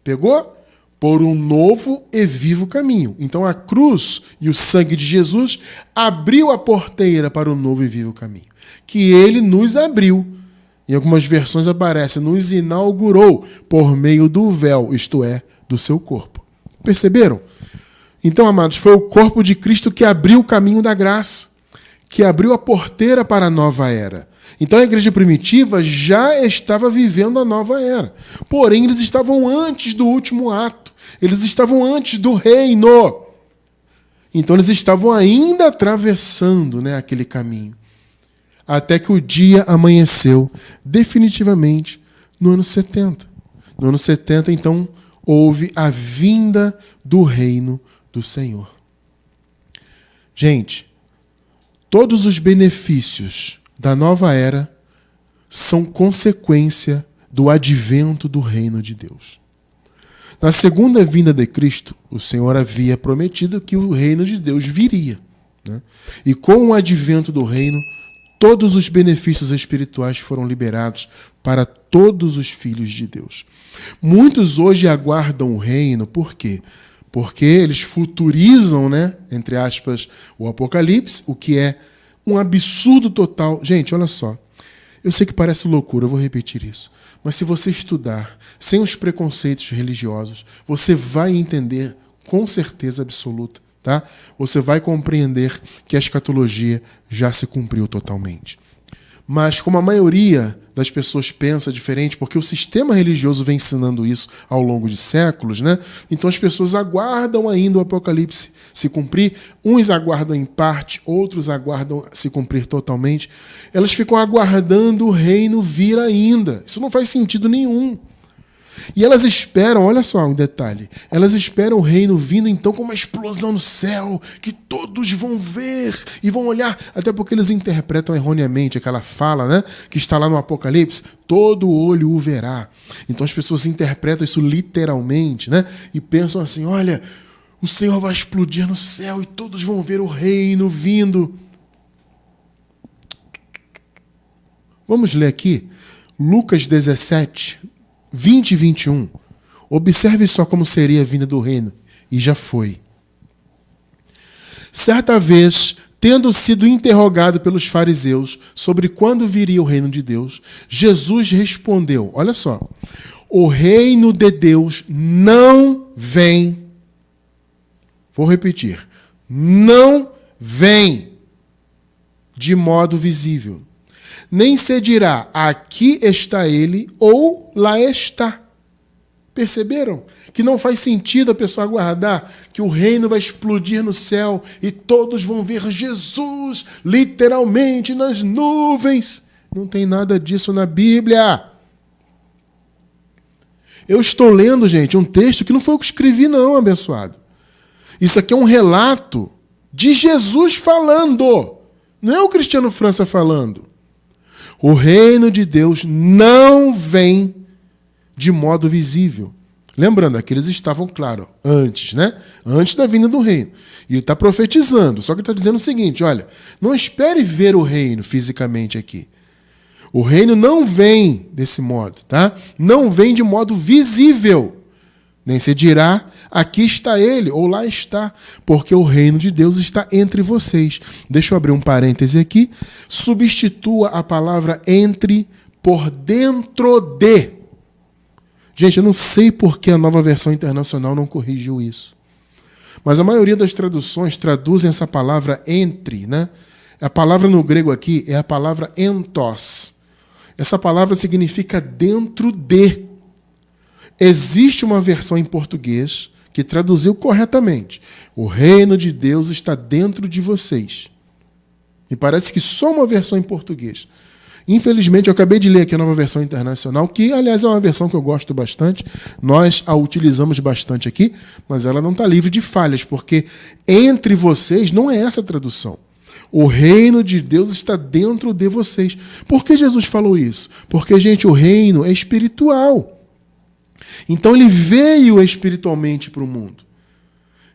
Pegou? Por um novo e vivo caminho. Então a cruz e o sangue de Jesus abriu a porteira para o novo e vivo caminho. Que ele nos abriu. Em algumas versões aparece, nos inaugurou por meio do véu, isto é, do seu corpo. Perceberam? Então, amados, foi o corpo de Cristo que abriu o caminho da graça, que abriu a porteira para a nova era. Então a igreja primitiva já estava vivendo a nova era. Porém, eles estavam antes do último ato. Eles estavam antes do reino. Então eles estavam ainda atravessando, né, aquele caminho. Até que o dia amanheceu definitivamente no ano 70. No ano 70, então, houve a vinda do reino do Senhor. Gente, todos os benefícios da nova era são consequência do advento do reino de Deus. Na segunda vinda de Cristo, o Senhor havia prometido que o reino de Deus viria, né? E com o advento do reino, todos os benefícios espirituais foram liberados para todos os filhos de Deus. Muitos hoje aguardam o reino, por quê? Porque eles futurizam, né, entre aspas, o Apocalipse, o que é um absurdo total. Gente, olha só. Eu sei que parece loucura, eu vou repetir isso. Mas se você estudar sem os preconceitos religiosos, você vai entender com certeza absoluta, tá? Você vai compreender que a escatologia já se cumpriu totalmente. Mas como a maioria das pessoas pensa diferente, porque o sistema religioso vem ensinando isso ao longo de séculos, né? Então as pessoas aguardam ainda o Apocalipse se cumprir. Uns aguardam em parte, outros aguardam se cumprir totalmente. Elas ficam aguardando o reino vir ainda. Isso não faz sentido nenhum. E elas esperam, olha só um detalhe, elas esperam o reino vindo então com uma explosão no céu, que todos vão ver e vão olhar, até porque eles interpretam erroneamente aquela fala, né, que está lá no Apocalipse, todo olho o verá. Então as pessoas interpretam isso literalmente, né, e pensam assim, olha, o Senhor vai explodir no céu e todos vão ver o reino vindo. Vamos ler aqui, Lucas 17, 20 e 21. Observe só como seria a vinda do reino. E já foi. Certa vez, tendo sido interrogado pelos fariseus sobre quando viria o reino de Deus, Jesus respondeu, olha só, o reino de Deus não vem, vou repetir, não vem de modo visível. Nem se dirá, aqui está ele, ou lá está. Perceberam? Que não faz sentido a pessoa aguardar que o reino vai explodir no céu e todos vão ver Jesus, literalmente, nas nuvens. Não tem nada disso na Bíblia. Eu estou lendo, gente, um texto que não foi eu que escrevi, não, abençoado. Isso aqui é um relato de Jesus falando. Não é o Cristiano França falando. O reino de Deus não vem de modo visível. Lembrando, aqui eles estavam, claro, antes, né? Antes da vinda do reino. E ele está profetizando, só que ele está dizendo o seguinte, olha, não espere ver o reino fisicamente aqui. O reino não vem desse modo, tá? Não vem de modo visível. Nem se dirá, aqui está ele, ou lá está, porque o reino de Deus está entre vocês. Deixa eu abrir um parêntese aqui. Substitua a palavra entre por dentro de. Gente, eu não sei por que a Nova Versão Internacional não corrigiu isso. Mas a maioria das traduções traduzem essa palavra entre, né? A palavra no grego aqui é a palavra entos. Essa palavra significa dentro de. Existe uma versão em português que traduziu corretamente. O reino de Deus está dentro de vocês. E parece que só uma versão em português. Infelizmente, eu acabei de ler aqui a Nova Versão Internacional, que, aliás, é uma versão que eu gosto bastante. Nós a utilizamos bastante aqui, mas ela não está livre de falhas, porque entre vocês não é essa a tradução. O reino de Deus está dentro de vocês. Por que Jesus falou isso? Porque, gente, o reino é espiritual. Então ele veio espiritualmente para o mundo.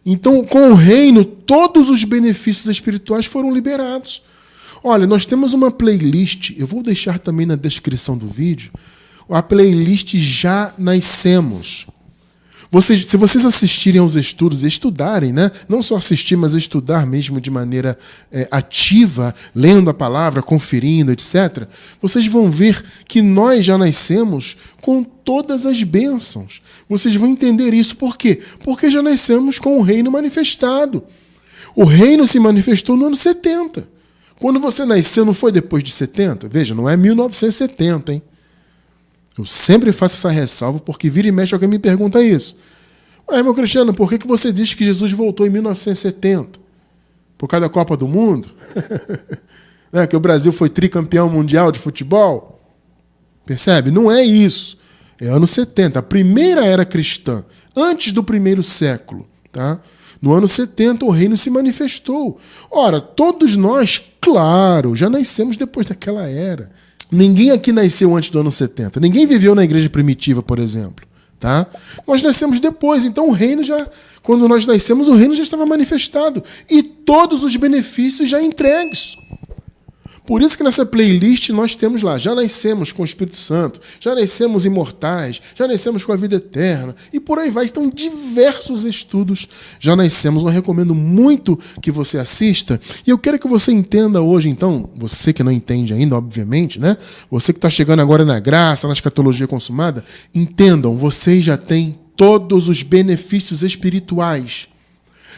Então, com o reino, todos os benefícios espirituais foram liberados. Olha, nós temos uma playlist, eu vou deixar também na descrição do vídeo, a playlist Já Nascemos. Se vocês assistirem aos estudos, estudarem, né? Não só assistir, mas estudar mesmo de maneira ativa, lendo a palavra, conferindo, etc., vocês vão ver que nós já nascemos com todas as bênçãos. Vocês vão entender isso. Por quê? Porque já nascemos com o reino manifestado. O reino se manifestou no ano 70. Quando você nasceu, não foi depois de 70? Veja, não é 1970, hein? Eu sempre faço essa ressalva, porque vira e mexe alguém me pergunta isso. Ué, irmão Cristiano, por que você diz que Jesus voltou em 1970? Por causa da Copa do Mundo? Que o Brasil foi tricampeão mundial de futebol? Percebe? Não é isso. É ano 70, a primeira era cristã, antes do primeiro século. Tá? No ano 70, o reino se manifestou. Ora, todos nós, claro, já nascemos depois daquela era. Ninguém aqui nasceu antes do ano 70. Ninguém viveu na igreja primitiva, por exemplo. Tá? Nós nascemos depois, então o reino já, quando nós nascemos, o reino já estava manifestado. E todos os benefícios já entregues. Por isso que nessa playlist nós temos lá, já nascemos com o Espírito Santo, já nascemos imortais, já nascemos com a vida eterna, e por aí vai. Estão diversos estudos, já nascemos. Eu recomendo muito que você assista, e eu quero que você entenda hoje, então, você que não entende ainda, obviamente, né? Você que está chegando agora na graça, na escatologia consumada, entendam, vocês já têm todos os benefícios espirituais.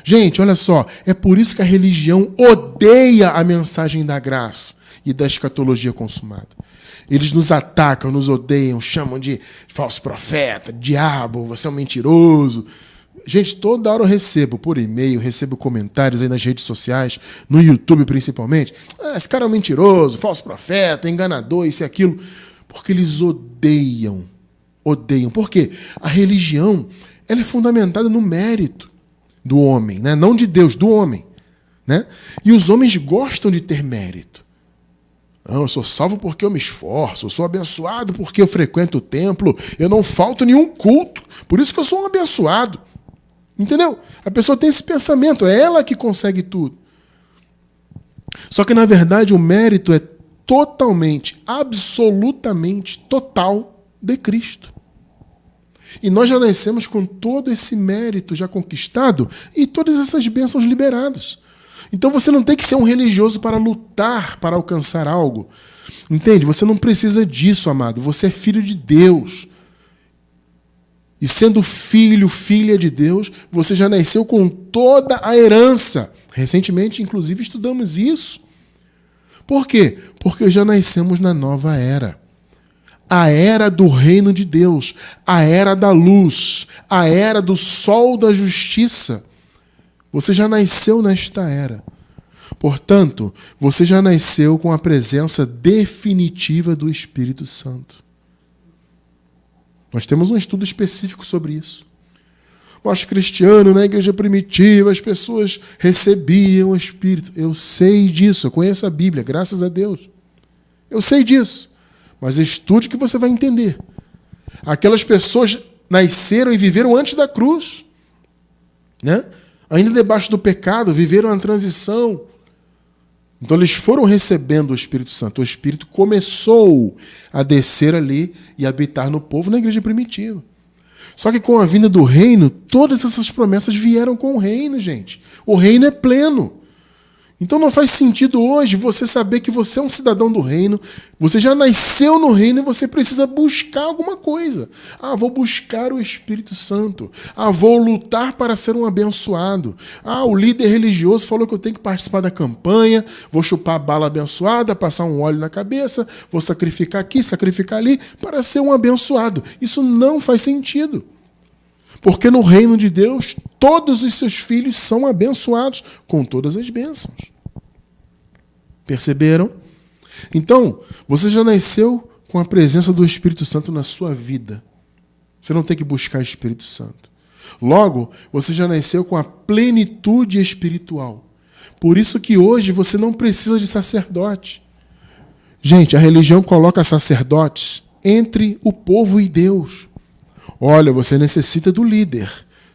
Gente, olha só, é por isso que a religião odeia a mensagem da graça e da escatologia consumada. Eles nos atacam, nos odeiam, chamam de falso profeta, diabo, você é um mentiroso. Gente, toda hora eu recebo por e-mail, recebo comentários aí nas redes sociais, no YouTube principalmente. Esse cara é um mentiroso, falso profeta, enganador, isso e aquilo. Porque eles odeiam. Odeiam. Por quê? A religião, ela é fundamentada no mérito do homem, né? Não de Deus, do homem, né? E os homens gostam de ter mérito. Não, eu sou salvo porque eu me esforço, eu sou abençoado porque eu frequento o templo, eu não falto nenhum culto, por isso que eu sou um abençoado. Entendeu? A pessoa tem esse pensamento, é ela que consegue tudo. Só que, na verdade, o mérito é totalmente, absolutamente, total de Cristo. E nós já nascemos com todo esse mérito já conquistado e todas essas bênçãos liberadas. Então você não tem que ser um religioso para lutar, para alcançar algo. Entende? Você não precisa disso, amado. Você é filho de Deus. E sendo filho, filha de Deus, você já nasceu com toda a herança. Recentemente, inclusive, estudamos isso. Por quê? Porque já nascemos na nova era. A era do reino de Deus, a era da luz, a era do sol da justiça. Você já nasceu nesta era. Portanto, você já nasceu com a presença definitiva do Espírito Santo. Nós temos um estudo específico sobre isso. Nós cristianos, na igreja primitiva, as pessoas recebiam o Espírito. Eu sei disso, eu conheço a Bíblia, graças a Deus. Eu sei disso. Mas estude que você vai entender. Aquelas pessoas nasceram e viveram antes da cruz, né? Ainda debaixo do pecado, viveram a transição. Então eles foram recebendo o Espírito Santo. O Espírito começou a descer ali e habitar no povo na igreja primitiva. Só que com a vinda do reino, todas essas promessas vieram com o reino, gente. O reino é pleno. Então não faz sentido hoje você saber que você é um cidadão do reino, você já nasceu no reino e você precisa buscar alguma coisa. Ah, vou buscar o Espírito Santo. Ah, vou lutar para ser um abençoado. Ah, o líder religioso falou que eu tenho que participar da campanha, vou chupar a bala abençoada, passar um óleo na cabeça, vou sacrificar aqui, sacrificar ali, para ser um abençoado. Isso não faz sentido. Porque no reino de Deus, todos os seus filhos são abençoados com todas as bênçãos. Perceberam? Então, você já nasceu com a presença do Espírito Santo na sua vida. Você não tem que buscar o Espírito Santo. Logo, você já nasceu com a plenitude espiritual. Por isso que hoje você não precisa de sacerdote. Gente, a religião coloca sacerdotes entre o povo e Deus. Olha, você necessita do líder,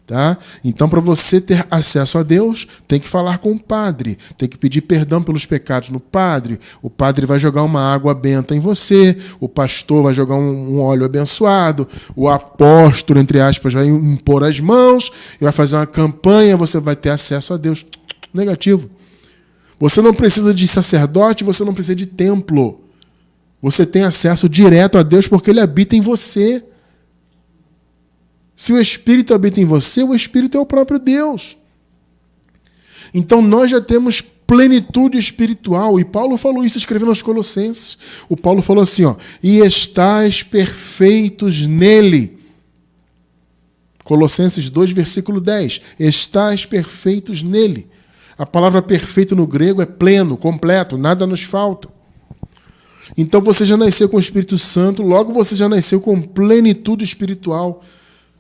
tá? Então, para você ter acesso a Deus, tem que falar com o padre, tem que pedir perdão pelos pecados no padre. O padre vai jogar uma água benta em você, o pastor vai jogar um óleo abençoado, o apóstolo, entre aspas, vai impor as mãos e vai fazer uma campanha, você vai ter acesso a Deus. Negativo. Você não precisa de sacerdote, você não precisa de templo. Você tem acesso direto a Deus porque Ele habita em você. Se o Espírito habita em você, o Espírito é o próprio Deus. Então nós já temos plenitude espiritual. E Paulo falou isso escrevendo aos Colossenses. O Paulo falou assim, ó, e estais perfeitos nele. Colossenses 2, versículo 10. Estais perfeitos nele. A palavra perfeito no grego é pleno, completo, nada nos falta. Então você já nasceu com o Espírito Santo, logo você já nasceu com plenitude espiritual.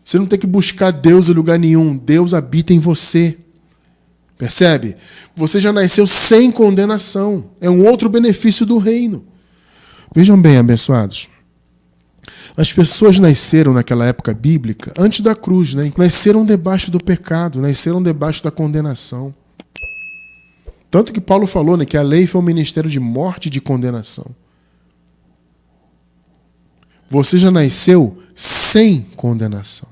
Você não tem que buscar Deus em lugar nenhum. Deus habita em você. Percebe? Você já nasceu sem condenação. É um outro benefício do reino. Vejam bem, abençoados. As pessoas nasceram naquela época bíblica, antes da cruz, né? Nasceram debaixo do pecado, nasceram debaixo da condenação. Tanto que Paulo falou, né, que a lei foi um ministério de morte e de condenação. Você já nasceu sem condenação.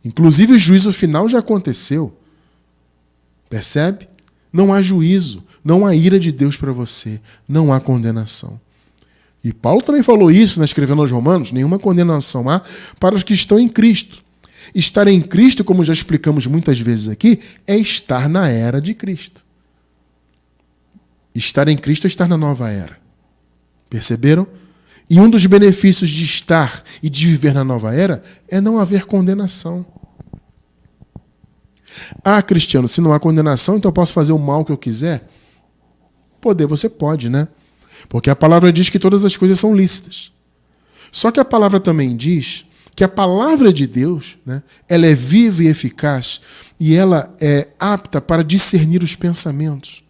Inclusive o juízo final já aconteceu. Percebe? Não há juízo, não há ira de Deus para você, não há condenação. E Paulo também falou isso, né, escrevendo aos Romanos, nenhuma condenação há para os que estão em Cristo. Estar em Cristo, como já explicamos muitas vezes aqui, é estar na era de Cristo. Estar em Cristo é estar na nova era. Perceberam? E um dos benefícios de estar e de viver na nova era é não haver condenação. Ah, Cristiano, se não há condenação, então eu posso fazer o mal que eu quiser? Poder você pode, né? Porque a palavra diz que todas as coisas são lícitas. Só que a palavra também diz que a palavra de Deus, né, ela é viva e eficaz e ela é apta para discernir os pensamentos.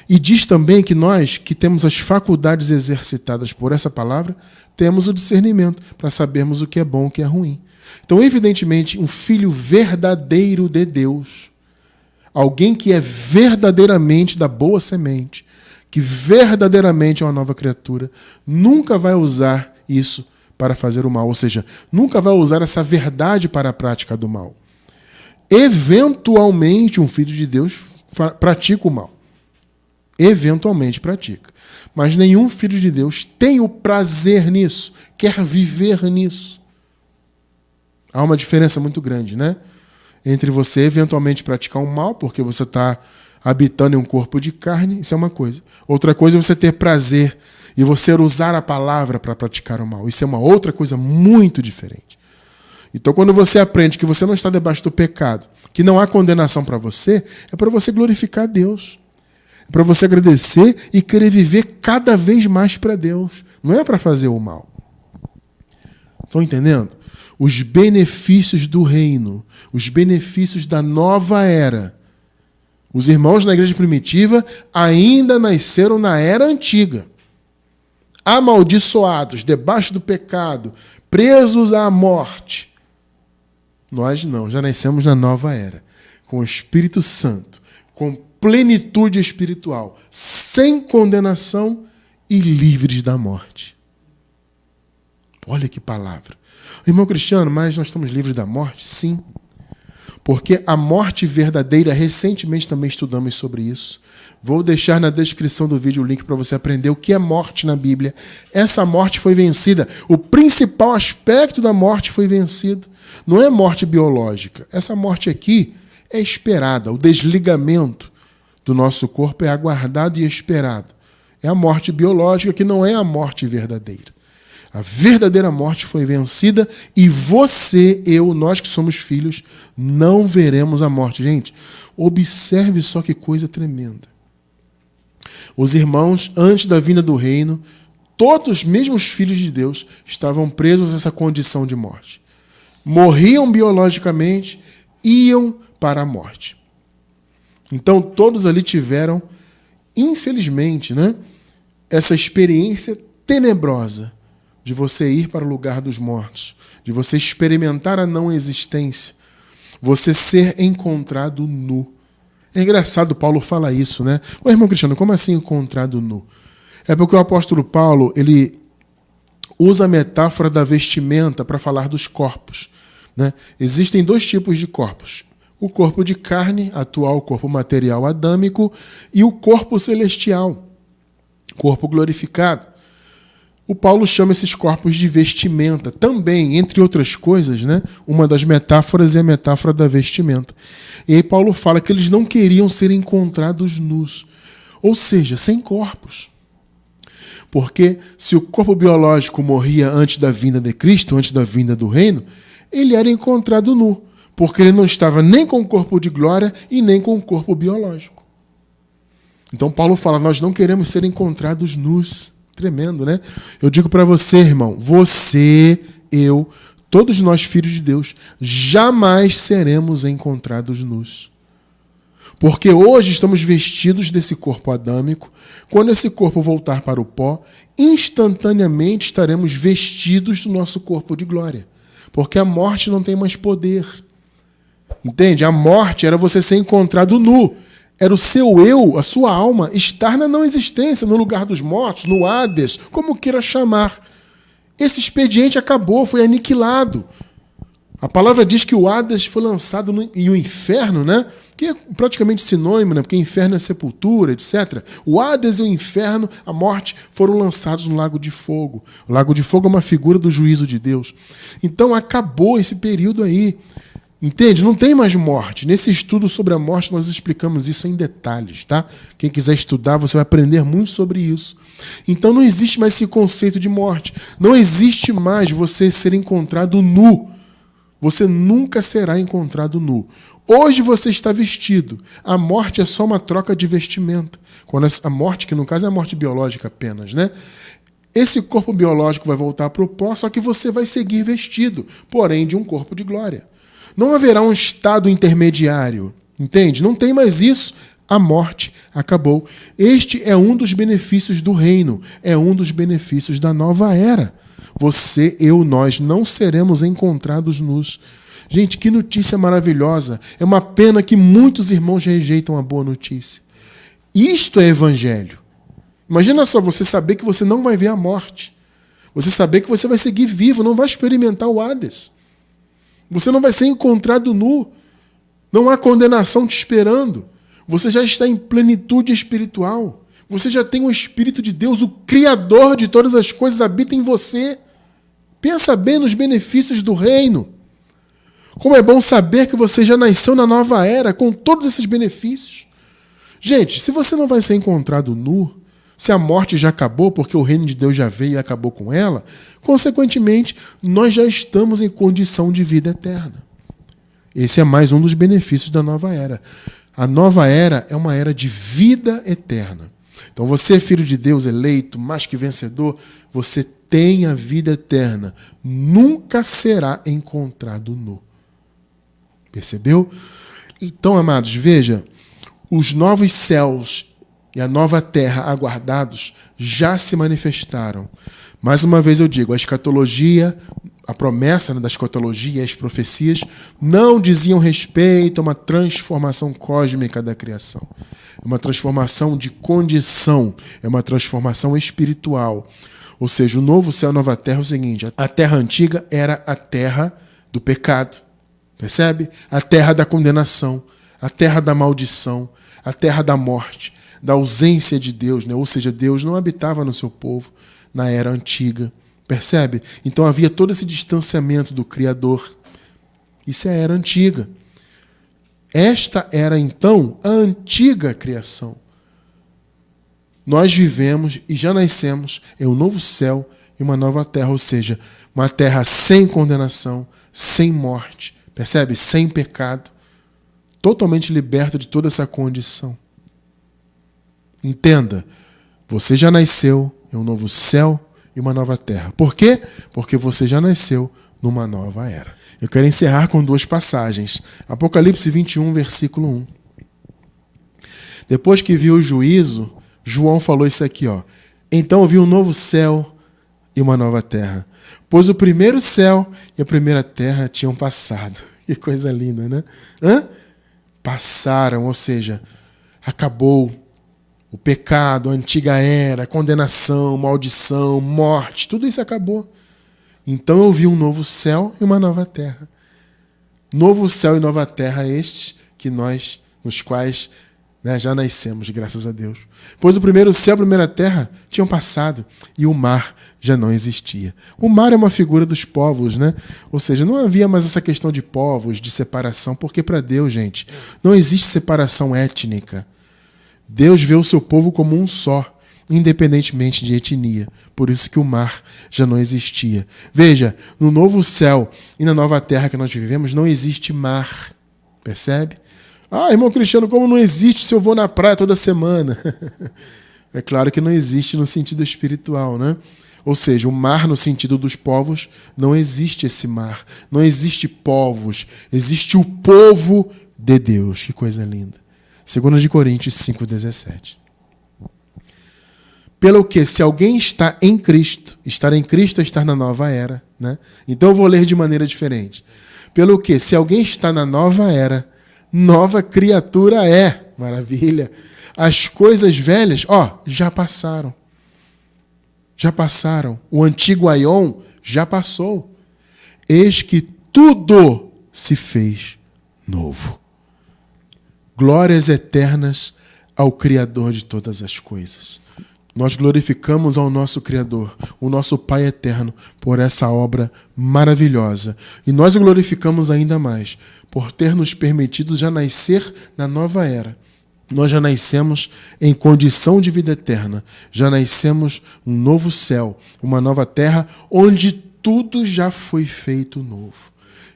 E diz também que nós, que temos as faculdades exercitadas por essa palavra, temos o discernimento para sabermos o que é bom e o que é ruim. Então, evidentemente, um filho verdadeiro de Deus, alguém que é verdadeiramente da boa semente, que verdadeiramente é uma nova criatura, nunca vai usar isso para fazer o mal, ou seja, nunca vai usar essa verdade para a prática do mal. Eventualmente, um filho de Deus pratica o mal. Eventualmente pratica. Mas nenhum filho de Deus tem o prazer nisso, quer viver nisso. Há uma diferença muito grande, né? Entre você eventualmente praticar um mal, porque você está habitando em um corpo de carne, isso é uma coisa. Outra coisa é você ter prazer e você usar a palavra para praticar o mal. Isso é uma outra coisa muito diferente. Então, quando você aprende que você não está debaixo do pecado, que não há condenação para você, é para você glorificar a Deus. É para você agradecer e querer viver cada vez mais para Deus. Não é para fazer o mal. Estão entendendo? Os benefícios do reino, os benefícios da nova era. Os irmãos na igreja primitiva ainda nasceram na era antiga. Amaldiçoados, debaixo do pecado, presos à morte. Nós não, já nascemos na nova era, com o Espírito Santo, com plenitude espiritual, sem condenação e livres da morte. Olha que palavra. Irmão Cristiano, mas nós estamos livres da morte? Sim. Porque a morte verdadeira, recentemente também estudamos sobre isso. Vou deixar na descrição do vídeo o link para você aprender o que é morte na Bíblia. Essa morte foi vencida. O principal aspecto da morte foi vencido. Não é morte biológica. Essa morte aqui é esperada. O desligamento do nosso corpo é aguardado e esperado. É a morte biológica que não é a morte verdadeira. A verdadeira morte foi vencida e você, eu, nós que somos filhos, não veremos a morte. Gente, observe só que coisa tremenda. Os irmãos, antes da vinda do reino, todos, mesmo os filhos de Deus, estavam presos a essa condição de morte. Morriam biologicamente, iam para a morte. Então, todos ali tiveram, infelizmente, né, essa experiência tenebrosa de você ir para o lugar dos mortos, de você experimentar a não existência, você ser encontrado nu. É engraçado, Paulo fala isso, né? Ô, irmão Cristiano, como assim encontrado nu? É porque o apóstolo Paulo, ele usa a metáfora da vestimenta para falar dos corpos, né? Existem dois tipos de corpos. O corpo de carne, atual corpo material adâmico, e o corpo celestial, corpo glorificado. O Paulo chama esses corpos de vestimenta. Também, entre outras coisas, né, uma das metáforas é a metáfora da vestimenta. E aí Paulo fala que eles não queriam ser encontrados nus, ou seja, sem corpos. Porque se o corpo biológico morria antes da vinda de Cristo, antes da vinda do reino, ele era encontrado nu, porque ele não estava nem com o corpo de glória e nem com o corpo biológico. Então Paulo fala, nós não queremos ser encontrados nus. Tremendo, né? Eu digo para você, irmão, você, eu, todos nós, filhos de Deus, jamais seremos encontrados nus. Porque hoje estamos vestidos desse corpo adâmico. Quando esse corpo voltar para o pó, instantaneamente estaremos vestidos do nosso corpo de glória. Porque a morte não tem mais poder. Entende? A morte era você ser encontrado nu. Era o seu eu, a sua alma, estar na não existência, no lugar dos mortos, no Hades, como queira chamar. Esse expediente acabou, foi aniquilado. A palavra diz que o Hades foi lançado e o inferno, né? Que é praticamente sinônimo, né? Porque inferno é sepultura, etc. O Hades e o inferno, a morte, foram lançados no lago de fogo. O lago de fogo é uma figura do juízo de Deus. Então acabou esse período aí. Entende? Não tem mais morte. Nesse estudo sobre a morte, nós explicamos isso em detalhes, tá? Quem quiser estudar, você vai aprender muito sobre isso. Então não existe mais esse conceito de morte. Não existe mais você ser encontrado nu. Você nunca será encontrado nu. Hoje você está vestido. A morte é só uma troca de vestimenta. Quando a morte, que no caso é a morte biológica apenas, né? Esse corpo biológico vai voltar para o pó, só que você vai seguir vestido, porém de um corpo de glória. Não haverá um estado intermediário, entende? Não tem mais isso. A morte acabou. Este é um dos benefícios do reino, é um dos benefícios da nova era. Você, eu, nós não seremos encontrados nus. Gente, que notícia maravilhosa. É uma pena que muitos irmãos rejeitam a boa notícia. Isto é evangelho. Imagina só, você saber que você não vai ver a morte. Você saber que você vai seguir vivo, não vai experimentar o Hades. Você não vai ser encontrado nu. Não há condenação te esperando. Você já está em plenitude espiritual. Você já tem o Espírito de Deus, o Criador de todas as coisas, habita em você. Pensa bem nos benefícios do reino. Como é bom saber que você já nasceu na nova era, com todos esses benefícios. Gente, se você não vai ser encontrado nu, se a morte já acabou, porque o reino de Deus já veio e acabou com ela, consequentemente, nós já estamos em condição de vida eterna. Esse é mais um dos benefícios da nova era. A nova era é uma era de vida eterna. Então você, filho de Deus, eleito, mais que vencedor, você tem a vida eterna. Nunca será encontrado nu. Percebeu? Então, amados, veja, os novos céus e a nova terra aguardados já se manifestaram. Mais uma vez eu digo, a escatologia, a promessa da escatologia e as profecias não diziam respeito a uma transformação cósmica da criação. É uma transformação de condição, é uma transformação espiritual. Ou seja, o novo céu e a nova terra é o seguinte, a terra antiga era a terra do pecado, percebe? A terra da condenação, a terra da maldição, a terra da morte, da ausência de Deus, né? Ou seja, Deus não habitava no seu povo na era antiga, percebe? Então havia todo esse distanciamento do Criador. Isso é a era antiga. Esta era, então, a antiga criação. Nós vivemos e já nascemos em um novo céu e uma nova terra, ou seja, uma terra sem condenação, sem morte, percebe? Sem pecado, totalmente liberta de toda essa condição. Entenda, você já nasceu em um novo céu e uma nova terra. Por quê? Porque você já nasceu numa nova era. Eu quero encerrar com duas passagens. Apocalipse 21, versículo 1. Depois que viu o juízo, João falou isso aqui, ó. Então eu vi um novo céu e uma nova terra. Pois o primeiro céu e a primeira terra tinham passado. Que coisa linda, né? Passaram, ou seja, acabou o pecado, a antiga era, a condenação, maldição, morte, tudo isso acabou. Então eu vi um novo céu e uma nova terra. Novo céu e nova terra estes que nós, nos quais já nascemos, graças a Deus. Pois o primeiro céu e a primeira terra tinham passado e o mar já não existia. O mar é uma figura dos povos, né? Ou seja, não havia mais essa questão de povos, de separação, porque para Deus, gente, não existe separação étnica. Deus vê o seu povo como um só, independentemente de etnia. Por isso que o mar já não existia. Veja, no novo céu e na nova terra que nós vivemos, não existe mar. Percebe? Ah, irmão Cristiano, como não existe se eu vou na praia toda semana? É claro que não existe no sentido espiritual, né? Ou seja, o mar no sentido dos povos, não existe esse mar. Não existe povos, existe o povo de Deus. Que coisa linda. 2 Coríntios 5,17. Pelo que, se alguém está em Cristo, estar em Cristo é estar na nova era, né? Então eu vou ler de maneira diferente. Pelo que, se alguém está na nova era, nova criatura é. Maravilha. As coisas velhas, já passaram. Já passaram. O antigo aion já passou. Eis que tudo se fez novo. Glórias eternas ao Criador de todas as coisas. Nós glorificamos ao nosso Criador, o nosso Pai eterno, por essa obra maravilhosa. E nós o glorificamos ainda mais por ter nos permitido já nascer na nova era. Nós já nascemos em condição de vida eterna. Já nascemos um novo céu, uma nova terra, onde tudo já foi feito novo.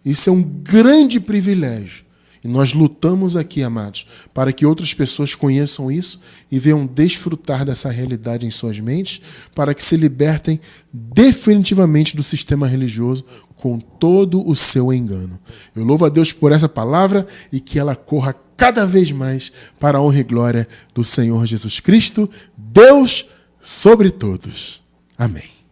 Isso é um grande privilégio. E nós lutamos aqui, amados, para que outras pessoas conheçam isso e venham desfrutar dessa realidade em suas mentes, para que se libertem definitivamente do sistema religioso com todo o seu engano. Eu louvo a Deus por essa palavra e que ela corra cada vez mais para a honra e glória do Senhor Jesus Cristo, Deus sobre todos. Amém.